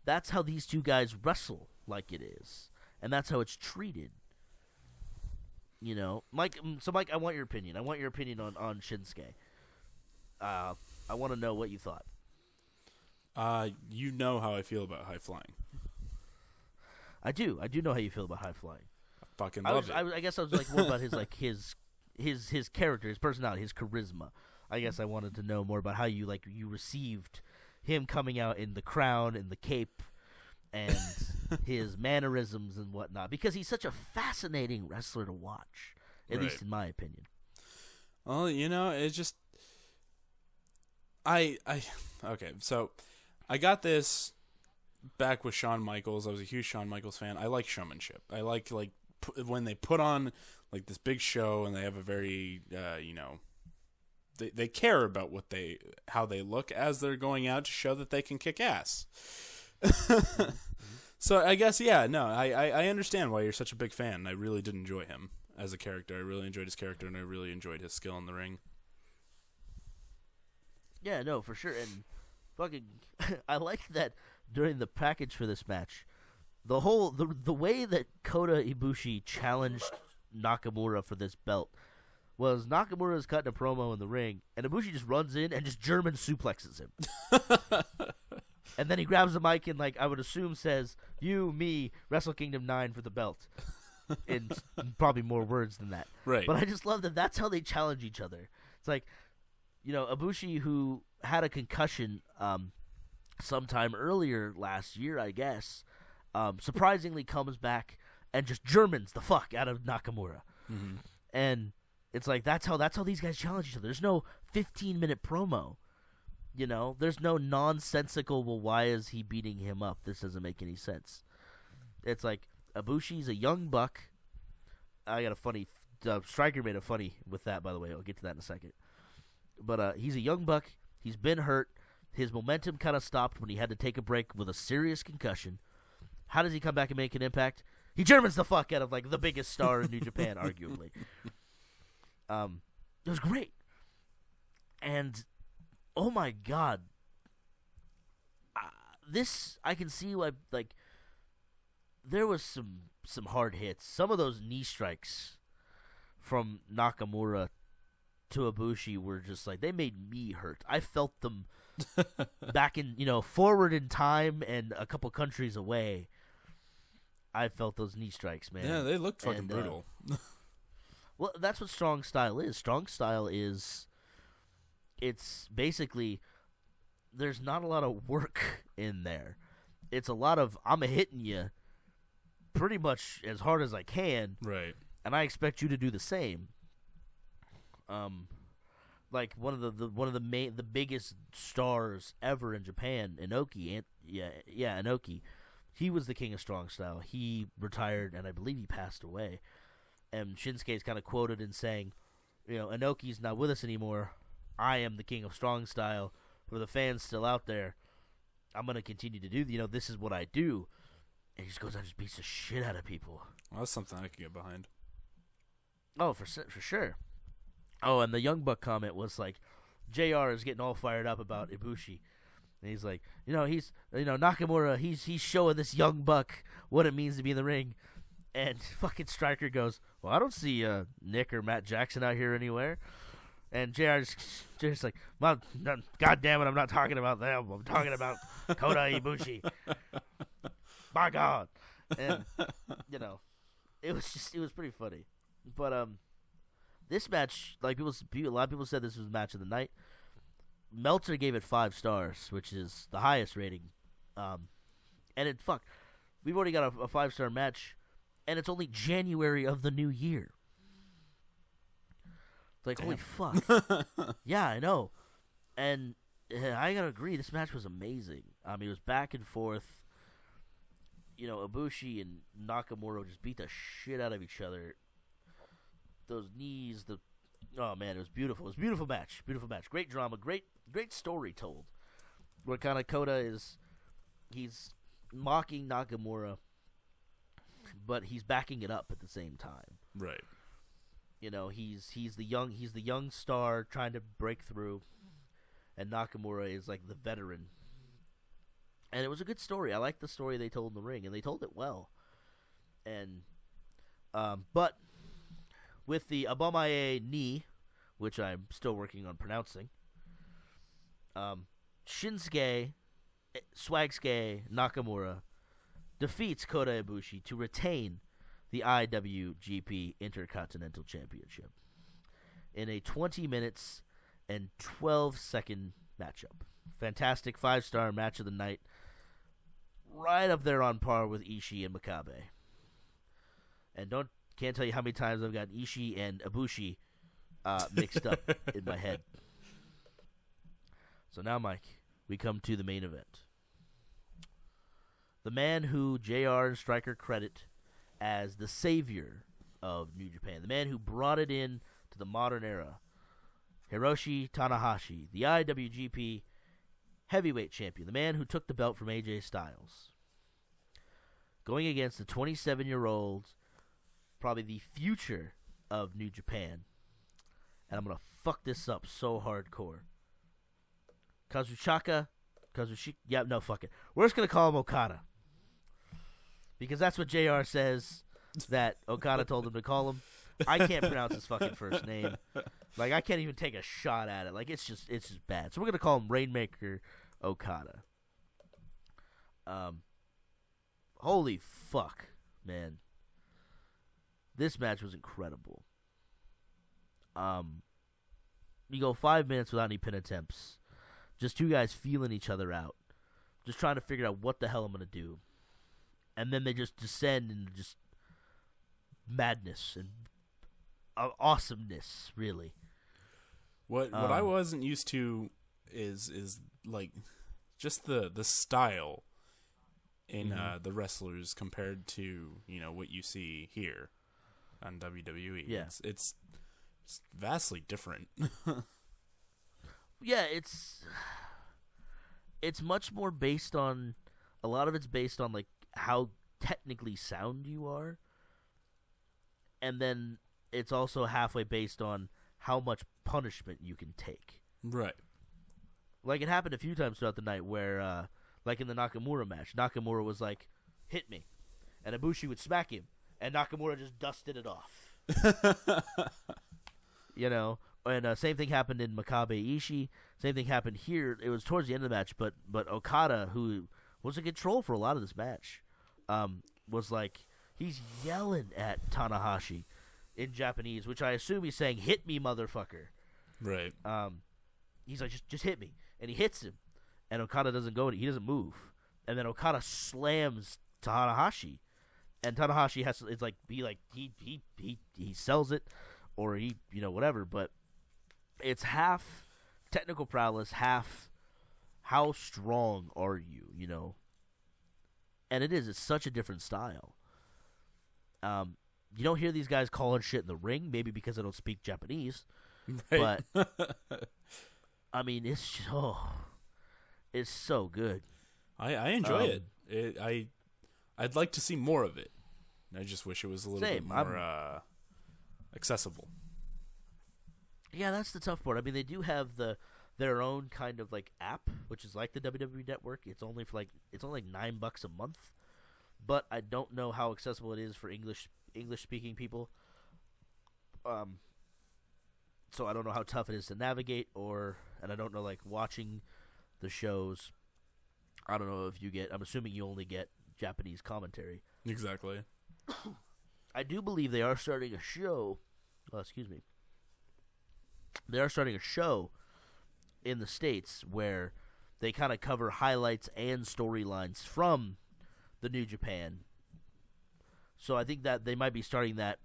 that's how these two guys wrestle like it is. And that's how it's treated. You know? Mike, I want your opinion. I want your opinion on Shinsuke. I want to know what you thought. You know how I feel about high flying. I do know how you feel about high flying. I fucking love it. I guess I was like more about his character, his personality, his charisma. I guess I wanted to know more about how you received him coming out in the crown and the cape and his mannerisms and whatnot, because he's such a fascinating wrestler to watch, at least in my opinion. Well, you know, it's just okay, so I got this back with Shawn Michaels. I was a huge Shawn Michaels fan. I like showmanship. I like when they put on like this big show and they have a very you know, they care about how they look as they're going out to show that they can kick ass. So I guess I understand why you're such a big fan. I really did enjoy him as a character. I really enjoyed his character, and I really enjoyed his skill in the ring. Yeah, no, for sure. And fucking, I liked that during the package for this match, the way that Kota Ibushi challenged Nakamura for this belt was Nakamura's cutting a promo in the ring, and Ibushi just runs in and just German suplexes him. And then he grabs the mic and, like, I would assume says, "You, me, Wrestle Kingdom 9 for the belt." In probably more words than that. Right. But I just love that that's how they challenge each other. It's like, you know, Ibushi, who had a concussion sometime earlier last year, I guess, surprisingly comes back and just Germans the fuck out of Nakamura. Mm-hmm. And it's like that's how these guys challenge each other. There's no 15-minute promo. You know, there's no nonsensical, well, why is he beating him up? This doesn't make any sense. It's like Ibushi's a young buck. I got a funny Striker made a funny with that, by the way. I'll get to that in a second. But he's a young buck. He's been hurt. His momentum kind of stopped when he had to take a break with a serious concussion. How does he come back and make an impact? He Germans the fuck out of like the biggest star in New Japan, arguably. It was great. And oh my god, this I can see why. Like there was some hard hits. Some of those knee strikes from Nakamura to Ibushi were just like they made me hurt. I felt them back in forward in time and a couple countries away. I felt those knee strikes, man. Yeah, they looked fucking brutal. Well, that's what strong style is. Strong style is, it's basically, there's not a lot of work in there. It's a lot of, I'm hitting you pretty much as hard as I can. Right. And I expect you to do the same. Like one of the biggest stars ever in Japan, Inoki, Inoki. He was the king of strong style. He retired, and I believe he passed away. And Shinsuke is kind of quoted in saying, Inoki's not with us anymore. I am the king of strong style. For the fans still out there, I'm going to continue to do, this is what I do. And he just goes out and just beats the shit out of people. Well, that's something I can get behind. Oh, for sure. Oh, and the Young Buck comment was like, JR is getting all fired up about Ibushi. And he's like, Nakamura, he's showing this Young Buck what it means to be in the ring. And fucking Striker goes, well, I don't see Nick or Matt Jackson out here anywhere. And JR's just like, well, God damn it, I'm not talking about them. I'm talking about Kota Ibushi. My God. And, it was pretty funny. But this match, like a lot of people said this was the match of the night. Meltzer gave it 5 stars, which is the highest rating. And we've already got a 5-star match, and it's only January of the new year. Like, damn. Holy fuck. Yeah, I know. And I gotta agree, this match was amazing. It was back and forth. Ibushi and Nakamura just beat the shit out of each other. Those knees, oh man, it was beautiful. It was a beautiful match. Beautiful match. Great drama. Great story told. Where kind of Kota he's mocking Nakamura, but he's backing it up at the same time. Right. He's the young star trying to break through, and Nakamura is like the veteran. And it was a good story. I liked the story they told in the ring, and they told it well. And but with the Abomaye knee, which I'm still working on pronouncing, Shinsuke Swagsuke Nakamura defeats Kota Ibushi to retain the IWGP Intercontinental Championship in a 20 minutes and 12-second matchup. Fantastic 5-star match of the night. Right up there on par with Ishii and Makabe. And can't tell you how many times I've got Ishii and Ibushi mixed up in my head. So now, Mike, we come to the main event. The man who JR and Striker credit as the savior of New Japan. The man who brought it in to the modern era. Hiroshi Tanahashi, the IWGP heavyweight champion. The man who took the belt from AJ Styles. Going against the 27-year-old, probably the future of New Japan. And I'm going to fuck this up so hardcore. Fuck it. We're just going to call him Okada. Because that's what JR says that Okada told him to call him. I can't pronounce his fucking first name. Like, I can't even take a shot at it. Like, it's just bad. So we're going to call him Rainmaker Okada. Holy fuck, man. This match was incredible. You go 5 minutes without any pin attempts. Just two guys feeling each other out. Just trying to figure out what the hell I'm going to do. And then they just descend and just madness and awesomeness, really. What I wasn't used to is like just the style in the wrestlers compared to what you see here on WWE. Yeah. It's vastly different. Yeah, it's much more based on, a lot of it's based on like how technically sound you are, and then it's also halfway based on how much punishment you can take. Right. Like, it happened a few times throughout the night where, like in the Nakamura match, Nakamura was like, hit me, and Ibushi would smack him, and Nakamura just dusted it off. And same thing happened in Makabe Ishii. Same thing happened here. It was towards the end of the match, but Okada, who was in control for a lot of this match, was like, he's yelling at Tanahashi in Japanese, which I assume he's saying, hit me, motherfucker. Right. He's like, just hit me. And he hits him. And Okada doesn't go, he doesn't move. And then Okada slams Tanahashi. And Tanahashi has to, it's like, he sells it, or he, whatever, but it's half technical prowess, half how strong are you, And it's such a different style. You don't hear these guys calling shit in the ring, maybe because they don't speak Japanese. Right. But I mean, it's so good. I enjoy it. I'd like to see more of it. I just wish it was a little bit more accessible. Yeah, that's the tough part. I mean, they do have their own kind of like app, which is like the WWE Network. It's only like $9 a month, but I don't know how accessible it is for English speaking people. So I don't know how tough it is to navigate, and I don't know, like, watching the shows. I don't know if you get. I'm assuming you only get Japanese commentary. Exactly. I do believe they are starting a show. Oh, excuse me. They are starting a show in the States where they kind of cover highlights and storylines from the New Japan. So I think that they might be starting that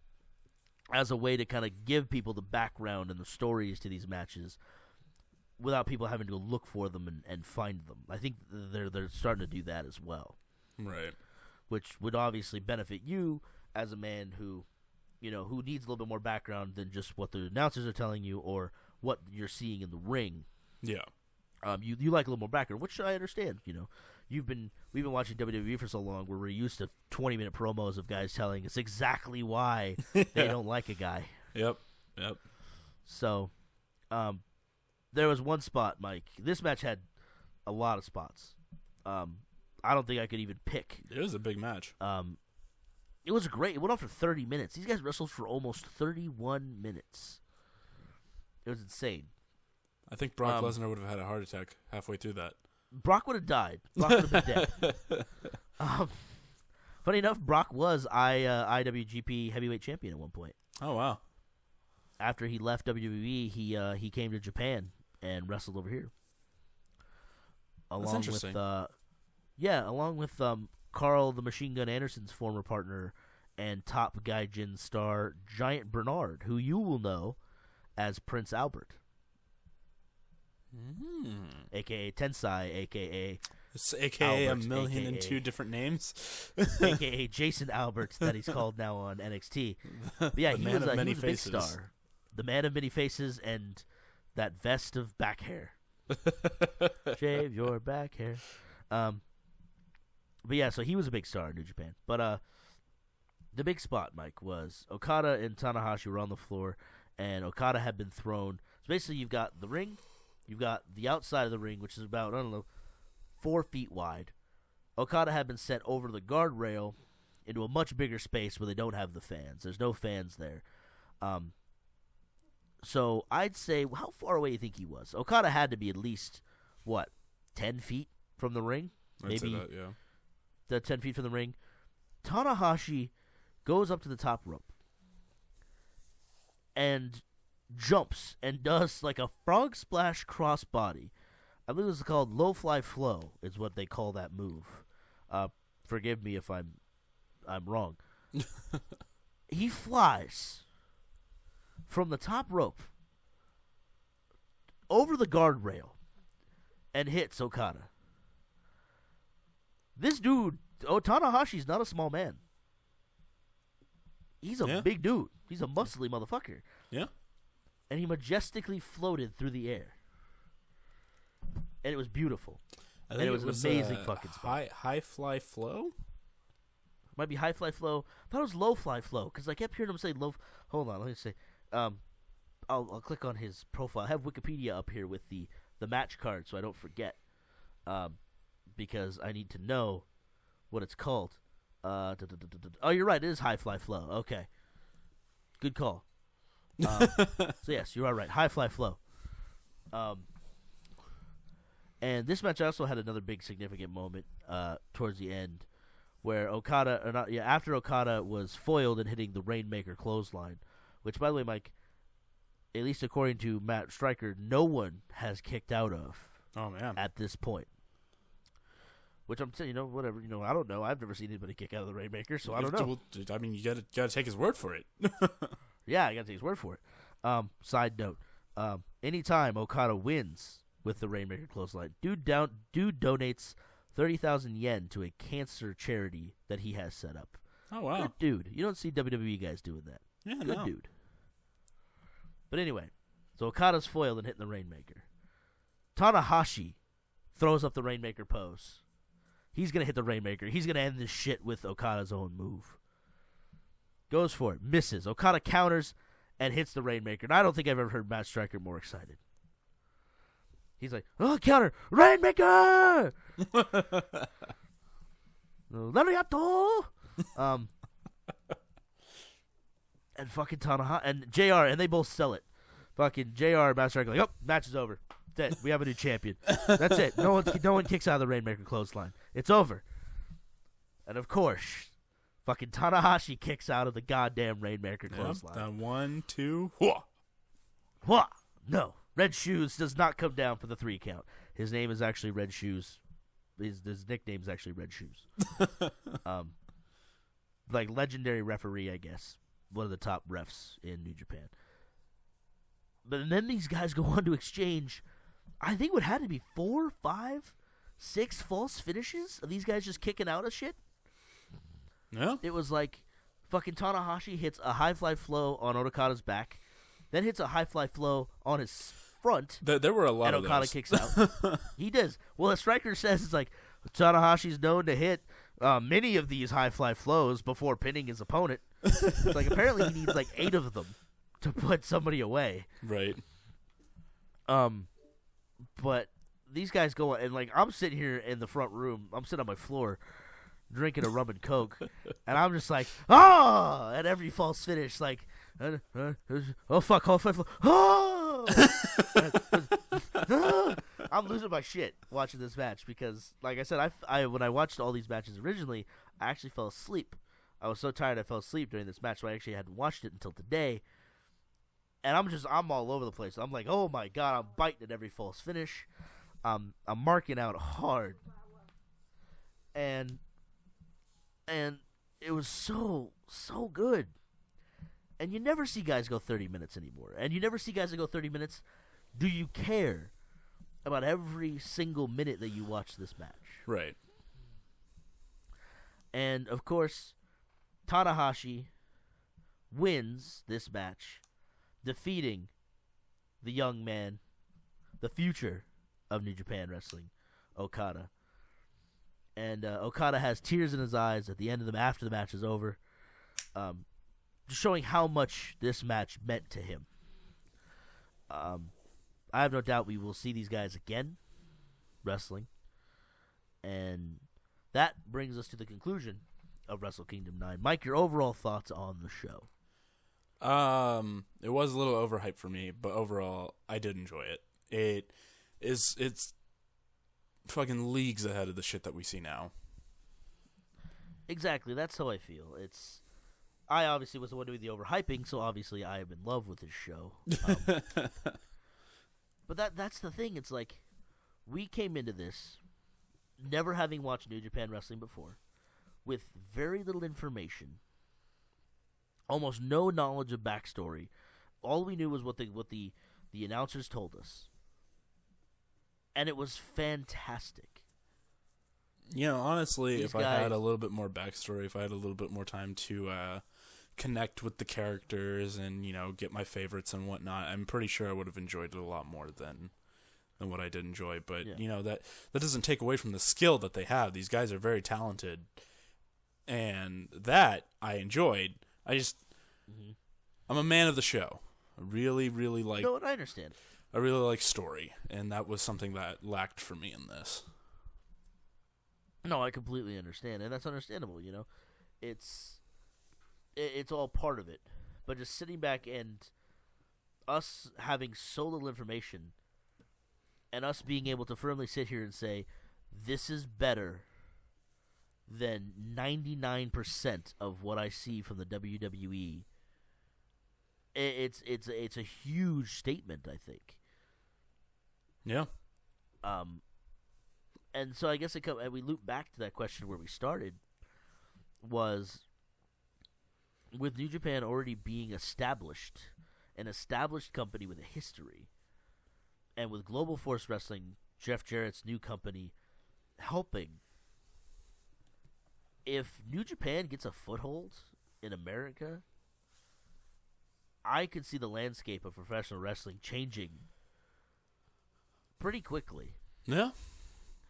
as a way to kind of give people the background and the stories to these matches without people having to look for them and find them. I think they're starting to do that as well. Right. Which would obviously benefit you as a man who needs a little bit more background than just what the announcers are telling you or what you're seeing in the ring. Yeah. You like a little more background, which I understand. We've been watching WWE for so long where we're used to 20-minute promos of guys telling us exactly why they don't like a guy. Yep. So, there was one spot, Mike. This match had a lot of spots. I don't think I could even pick. It was a big match. It was great. It went on for 30 minutes. These guys wrestled for almost 31 minutes. It was insane. I think Brock Lesnar would have had a heart attack halfway through that. Brock would have died. Brock would have been dead. Funny enough, Brock was IWGP Heavyweight Champion at one point. Oh, wow. After he left WWE, he came to Japan and wrestled over here. That's interesting. Along with Carl the Machine Gun Anderson's former partner and Top Gaijin star Giant Bernard, who you will know as Prince Albert. A.K.A. Tensai, A.K.A. A.K.A. Albert, a million AKA, and two different names. A.K.A. Jason Albert, that he's called now on NXT. But yeah, he was a big star. The man of many faces and that vest of back hair. Shave your back hair. But yeah, so he was a big star in New Japan. But the big spot, Mike, was Okada and Tanahashi were on the floor, and Okada had been thrown. So basically, you've got the ring, you've got the outside of the ring, which is about, 4 feet wide. Okada had been sent over the guardrail into a much bigger space where they don't have the fans. There's no fans there. So I'd say, how far away do you think he was? Okada had to be at least, 10 feet from the ring? I'd say that, yeah. The 10 feet from the ring. Tanahashi goes up to the top rope and jumps and does like a frog splash crossbody. I believe it's called low fly flow is what they call that move. Forgive me if I'm wrong. He flies from the top rope over the guardrail and hits Okada. This dude, Tanahashi's not a small man. He's a big dude. He's a muscly motherfucker. Yeah. And he majestically floated through the air. And it was beautiful. I think it was an amazing fucking spot. High fly flow? Might be high fly flow. I thought it was low fly flow because I kept hearing him say low. Hold on, let me say. I'll click on his profile. I have Wikipedia up here with the match card so I don't forget. Because I need to know what it's called. Oh, you're right. It is high fly flow. Okay. Good call. So, yes, you are right. High fly flow. And this match also had another big significant moment towards the end where after Okada was foiled and hitting the Rainmaker clothesline, which, by the way, Mike, at least according to Matt Stryker, no one has kicked out of at this point. Which I'm saying, whatever, I don't know. I've never seen anybody kick out of the Rainmaker, so I don't know. I mean, you gotta take his word for it. Yeah, I gotta take his word for it. Side note, anytime Okada wins with the Rainmaker clothesline, dude donates 30,000 yen to a cancer charity that he has set up. Oh, wow. Good dude. You don't see WWE guys doing that. Yeah, Good no. dude. But anyway, so Okada's foiled and hitting the Rainmaker. Tanahashi throws up the Rainmaker pose. He's going to hit the Rainmaker. He's going to end this shit with Okada's own move. Goes for it. Misses. Okada counters and hits the Rainmaker. And I don't think I've ever heard Matt Stryker more excited. He's like, oh, counter. Rainmaker! Lariato! And fucking Tanahashi and JR, and they both sell it. Fucking JR and Matt Stryker like, oh, match is over. That's it. We have a new champion. That's it. No one kicks out of the Rainmaker clothesline. It's over. And of course, fucking Tanahashi kicks out of the goddamn Rainmaker clothesline. 1, 2, whoa. Whoa. No. Red Shoes does not come down for the 3 count. His name is actually Red Shoes. His nickname is actually Red Shoes. Like legendary referee, I guess. One of the top refs in New Japan. But then these guys go on to exchange, I think what had to be 4, 5, 6 false finishes of these guys just kicking out of shit. Yeah. It was like fucking Tanahashi hits a high fly flow on Okada's back, then hits a high fly flow on his front. There were a lot of those. And Okada kicks out. He does. Well, as Stryker says, it's like Tanahashi's known to hit many of these high fly flows before pinning his opponent. It's like apparently he needs like 8 of them to put somebody away. Right. But these guys go and like I'm sitting here in the front room. I'm sitting on my floor drinking a rum and coke, and I'm just like, oh! At every false finish, like, oh fuck, oh! I'm losing my shit watching this match because, like I said, I when I watched all these matches originally, I actually fell asleep. I was so tired I fell asleep during this match, so I actually hadn't watched it until today. And I'm all over the place. I'm like, oh my god, I'm biting at every false finish. I'm marking out hard. And it was so good. And you never see guys go 30 minutes anymore. And you never see guys that go 30 minutes. Do you care about every single minute that you watch this match? Right. And, of course, Tanahashi wins this match, defeating the young man, the future of New Japan Wrestling, Okada. And Okada has tears in his eyes at the end of after the match is over, just showing how much this match meant to him. I have no doubt we will see these guys again wrestling. And that brings us to the conclusion of Wrestle Kingdom 9. Mike, your overall thoughts on the show? It was a little overhyped for me, but overall, I did enjoy it. It's fucking leagues ahead of the shit that we see now. Exactly, that's how I feel. I obviously was the one doing the overhyping, so obviously I am in love with this show. But that's the thing. It's like we came into this never having watched New Japan Wrestling before, with very little information almost no knowledge of backstory. All we knew was what the announcers told us, and it was fantastic. You know, honestly, if I had a little bit more backstory, if I had a little bit more time to connect with the characters and, you know, get my favorites and whatnot, I'm pretty sure I would have enjoyed it a lot more than what I did enjoy. But, you know, that doesn't take away from the skill that they have. These guys are very talented, and that I enjoyed. I'm a man of the show. I really, really like... No, I understand. I really like story, and that was something that lacked for me in this. No, I completely understand, and that's understandable, you know. It's all part of it. But just sitting back and us having so little information and us being able to firmly sit here and say, this is better than 99% of what I see from the WWE, it's a huge statement, I think. Yeah. And so I guess and we loop back to that question where we started, was with New Japan already being established, an established company with a history, and with Global Force Wrestling, Jeff Jarrett's new company, helping. If New Japan gets a foothold in America, I could see the landscape of professional wrestling changing pretty quickly. Yeah.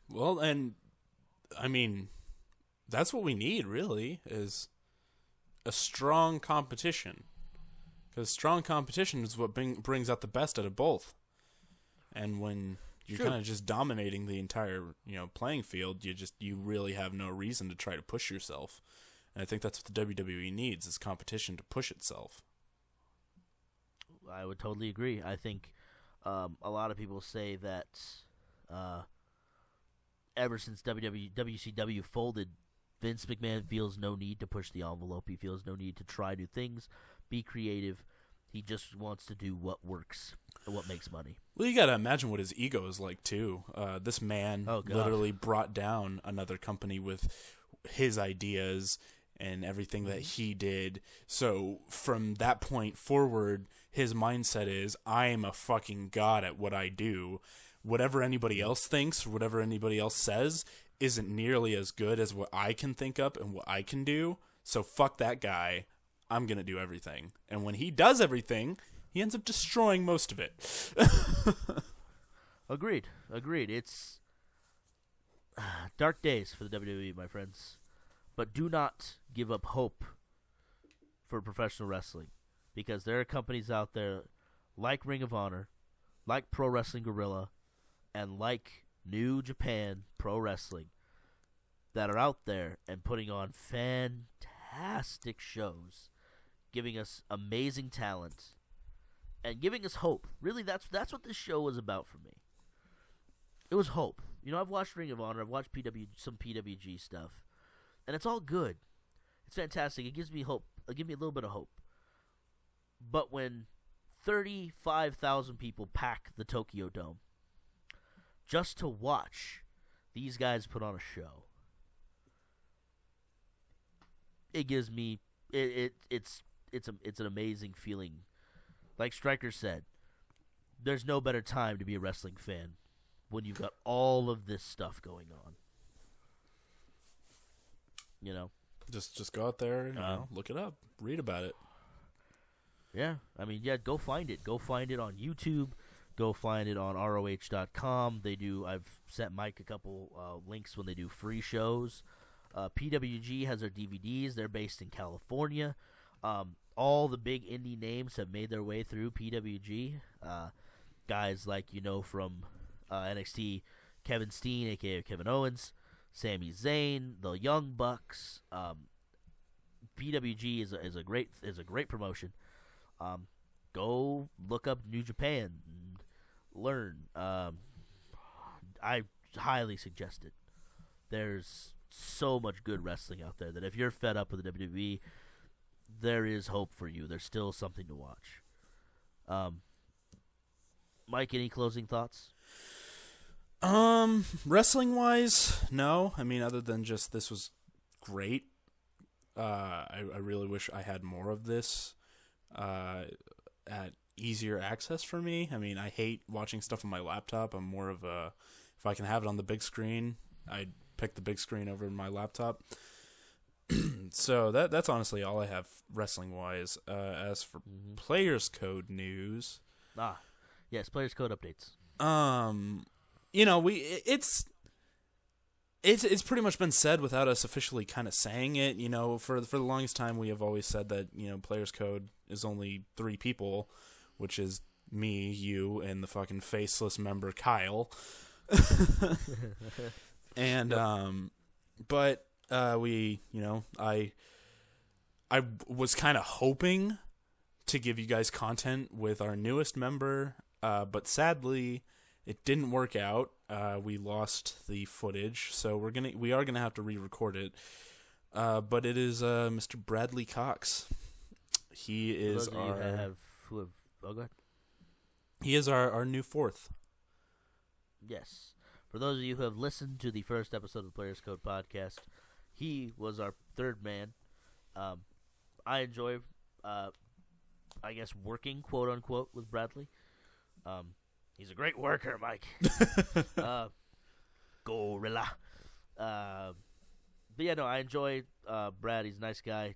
Well, and I mean, that's what we need, really, is a strong competition. Because strong competition is what brings out the best out of both. And when you're kind of just dominating the entire, you know, playing field, you really have no reason to try to push yourself. And I think that's what the WWE needs, is competition to push itself. I would totally agree. I think a lot of people say that ever since WCW folded, Vince McMahon feels no need to push the envelope. He feels no need to try new things, be creative. He just wants to do what works and what makes money. Well, you got to imagine what his ego is like, too. This man literally brought down another company with his ideas and everything that he did. So from that point forward, his mindset is, I am a fucking god at what I do. Whatever anybody else thinks, whatever anybody else says, isn't nearly as good as what I can think up and what I can do. So fuck that guy. I'm going to do everything. And when he does everything, he ends up destroying most of it. Agreed. It's dark days for the WWE, my friends. But do not give up hope for professional wrestling, because there are companies out there like Ring of Honor, like Pro Wrestling Guerrilla, and like New Japan Pro Wrestling that are out there and putting on fantastic shows, giving us amazing talent, and giving us hope. Really, that's what this show was about for me. It was hope. You know, I've watched Ring of Honor, I've watched some PWG stuff, and it's all good. It's fantastic. It gives me hope. It gives me a little bit of hope. But when 35,000 people pack the Tokyo Dome just to watch these guys put on a show, it gives me it's an amazing feeling. Like Stryker said, there's no better time to be a wrestling fan when you've got all of this stuff going on. You know, just go out there and look it up, read about it. Yeah, I mean, go find it. Go find it on YouTube. Go find it on ROH.com. I've sent Mike a couple links when they do free shows. PWG has their DVDs. They're based in California. All the big indie names have made their way through PWG. Guys like, from NXT, Kevin Steen, a.k.a. Kevin Owens, Sami Zayn, the Young Bucks. PWG is a great promotion. Go look up New Japan and learn. I highly suggest it. There's so much good wrestling out there that if you're fed up with the WWE, there is hope for you. There's still something to watch. Mike, any closing thoughts? Wrestling wise, no. I mean, other than just this was great. I really wish I had more of this at easier access for me. I mean, I hate watching stuff on my laptop. I'm more of a, if I can have it on the big screen, I'd pick the big screen over my laptop. So that's honestly all I have wrestling wise. As for Players Code news, yes, Players Code updates. It's pretty much been said without us officially kind of saying it. You know, for the longest time we have always said that, you know, Players Code is only 3 people, which is me, you, and the fucking faceless member Kyle. And but we, you know, I was kind of hoping to give you guys content with our newest member, but sadly it didn't work out. We lost the footage, so we are gonna have to re-record it. But it is Mr. Bradley Cox. He is He is our new 4th. Yes. For those of you who have listened to the first episode of the Players Code podcast, he was our 3rd man. I enjoy, I guess, working, quote unquote, with Bradley. He's a great worker, Mike. Gorilla. But yeah, no, I enjoy Brad. He's a nice guy.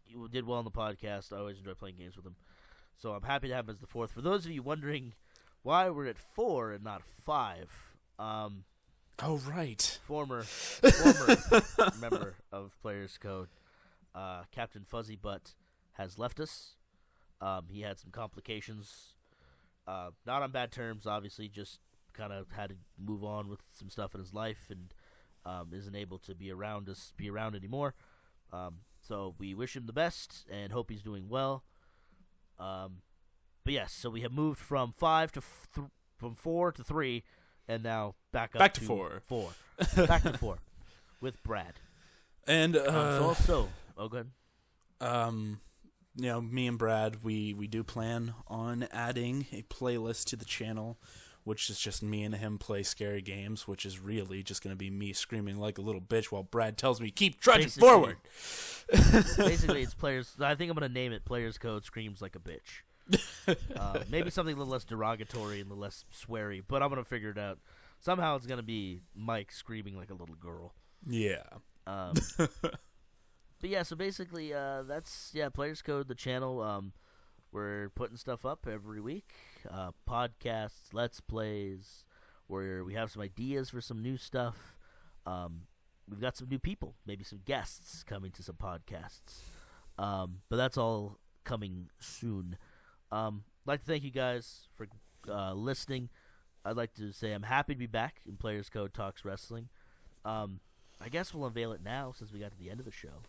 He did well on the podcast. I always enjoy playing games with him. So I'm happy to have him as the 4th. For those of you wondering why we're at 4 and not 5, oh right, former member of Players Code, Captain Fuzzy Butt, has left us. He had some complications. Not on bad terms, obviously, just kind of had to move on with some stuff in his life and isn't able to be around anymore. So we wish him the best and hope he's doing well. But yes, so we have moved from 4 to 3, and now back to 4. Back to 4 with Brad. And go ahead. You know, me and Brad, we do plan on adding a playlist to the channel, which is just me and him play scary games, which is really just going to be me screaming like a little bitch while Brad tells me, keep trudging forward. Basically, it's Players... I think I'm going to name it Players Code Screams Like a Bitch. Maybe something a little less derogatory and a little less sweary, but I'm going to figure it out. Somehow it's going to be Mike screaming like a little girl. Yeah. But yeah, so basically, that's Players Code, the channel. We're putting stuff up every week, podcasts, let's plays, where we have some ideas for some new stuff. We've got some new people, maybe some guests coming to some podcasts. But that's all coming soon. I'd like to thank you guys for listening. I'd like to say I'm happy to be back in Players Code Talks Wrestling. I guess we'll unveil it now since we got to the end of the show.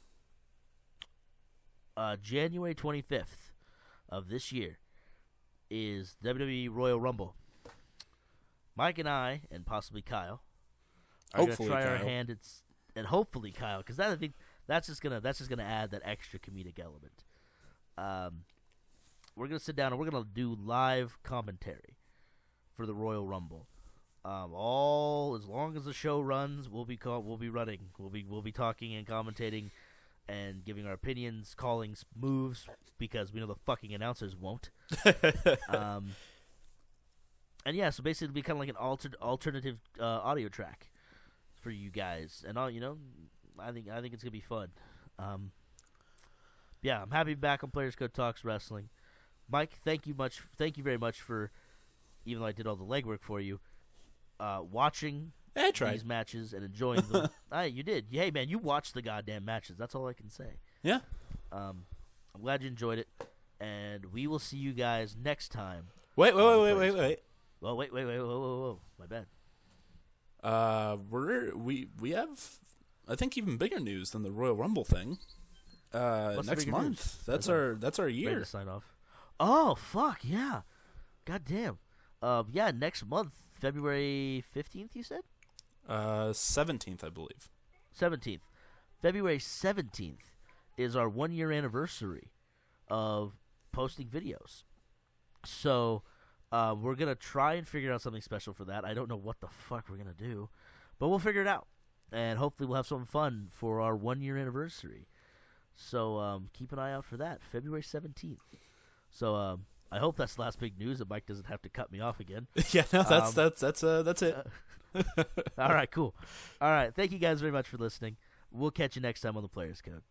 January 25th of this year is WWE Royal Rumble. Mike and I, and possibly Kyle, are going to try our hand and hopefully Kyle, because I think that's just gonna add that extra comedic element. We're gonna sit down and we're gonna do live commentary for the Royal Rumble. As long as the show runs, we'll be running. We'll be talking and commentating and giving our opinions, calling moves, because we know the fucking announcers won't. And yeah, so basically it'll be kind of like an alternative audio track for you guys, and all, you know, I think it's gonna be fun. Yeah, I'm happy to be back on Players Code Talks Wrestling. Mike, thank you very much for, even though I did all the legwork for you, watching these matches and enjoying them. You did. Hey, man, you watched the goddamn matches. That's all I can say. Yeah. I'm glad you enjoyed it, and we will see you guys next time. Wait. Well, wait. Whoa. My bad. We have, I think, even bigger news than the Royal Rumble thing. Next month. News? That's our year. Ready to sign off. Oh, fuck, yeah. Goddamn. Yeah, next month, February 15th, you said? 17th, I believe. 17th. February 17th is our 1-year anniversary of posting videos. So, we're going to try and figure out something special for that. I don't know what the fuck we're going to do, but we'll figure it out. and hopefully we'll have something fun for our 1-year anniversary. So keep an eye out for that, February 17th. So I hope that's the last big news, that Mike doesn't have to cut me off again. Yeah, no, that's it. All right, cool. All right, thank you guys very much for listening. We'll catch you next time on the Players Code.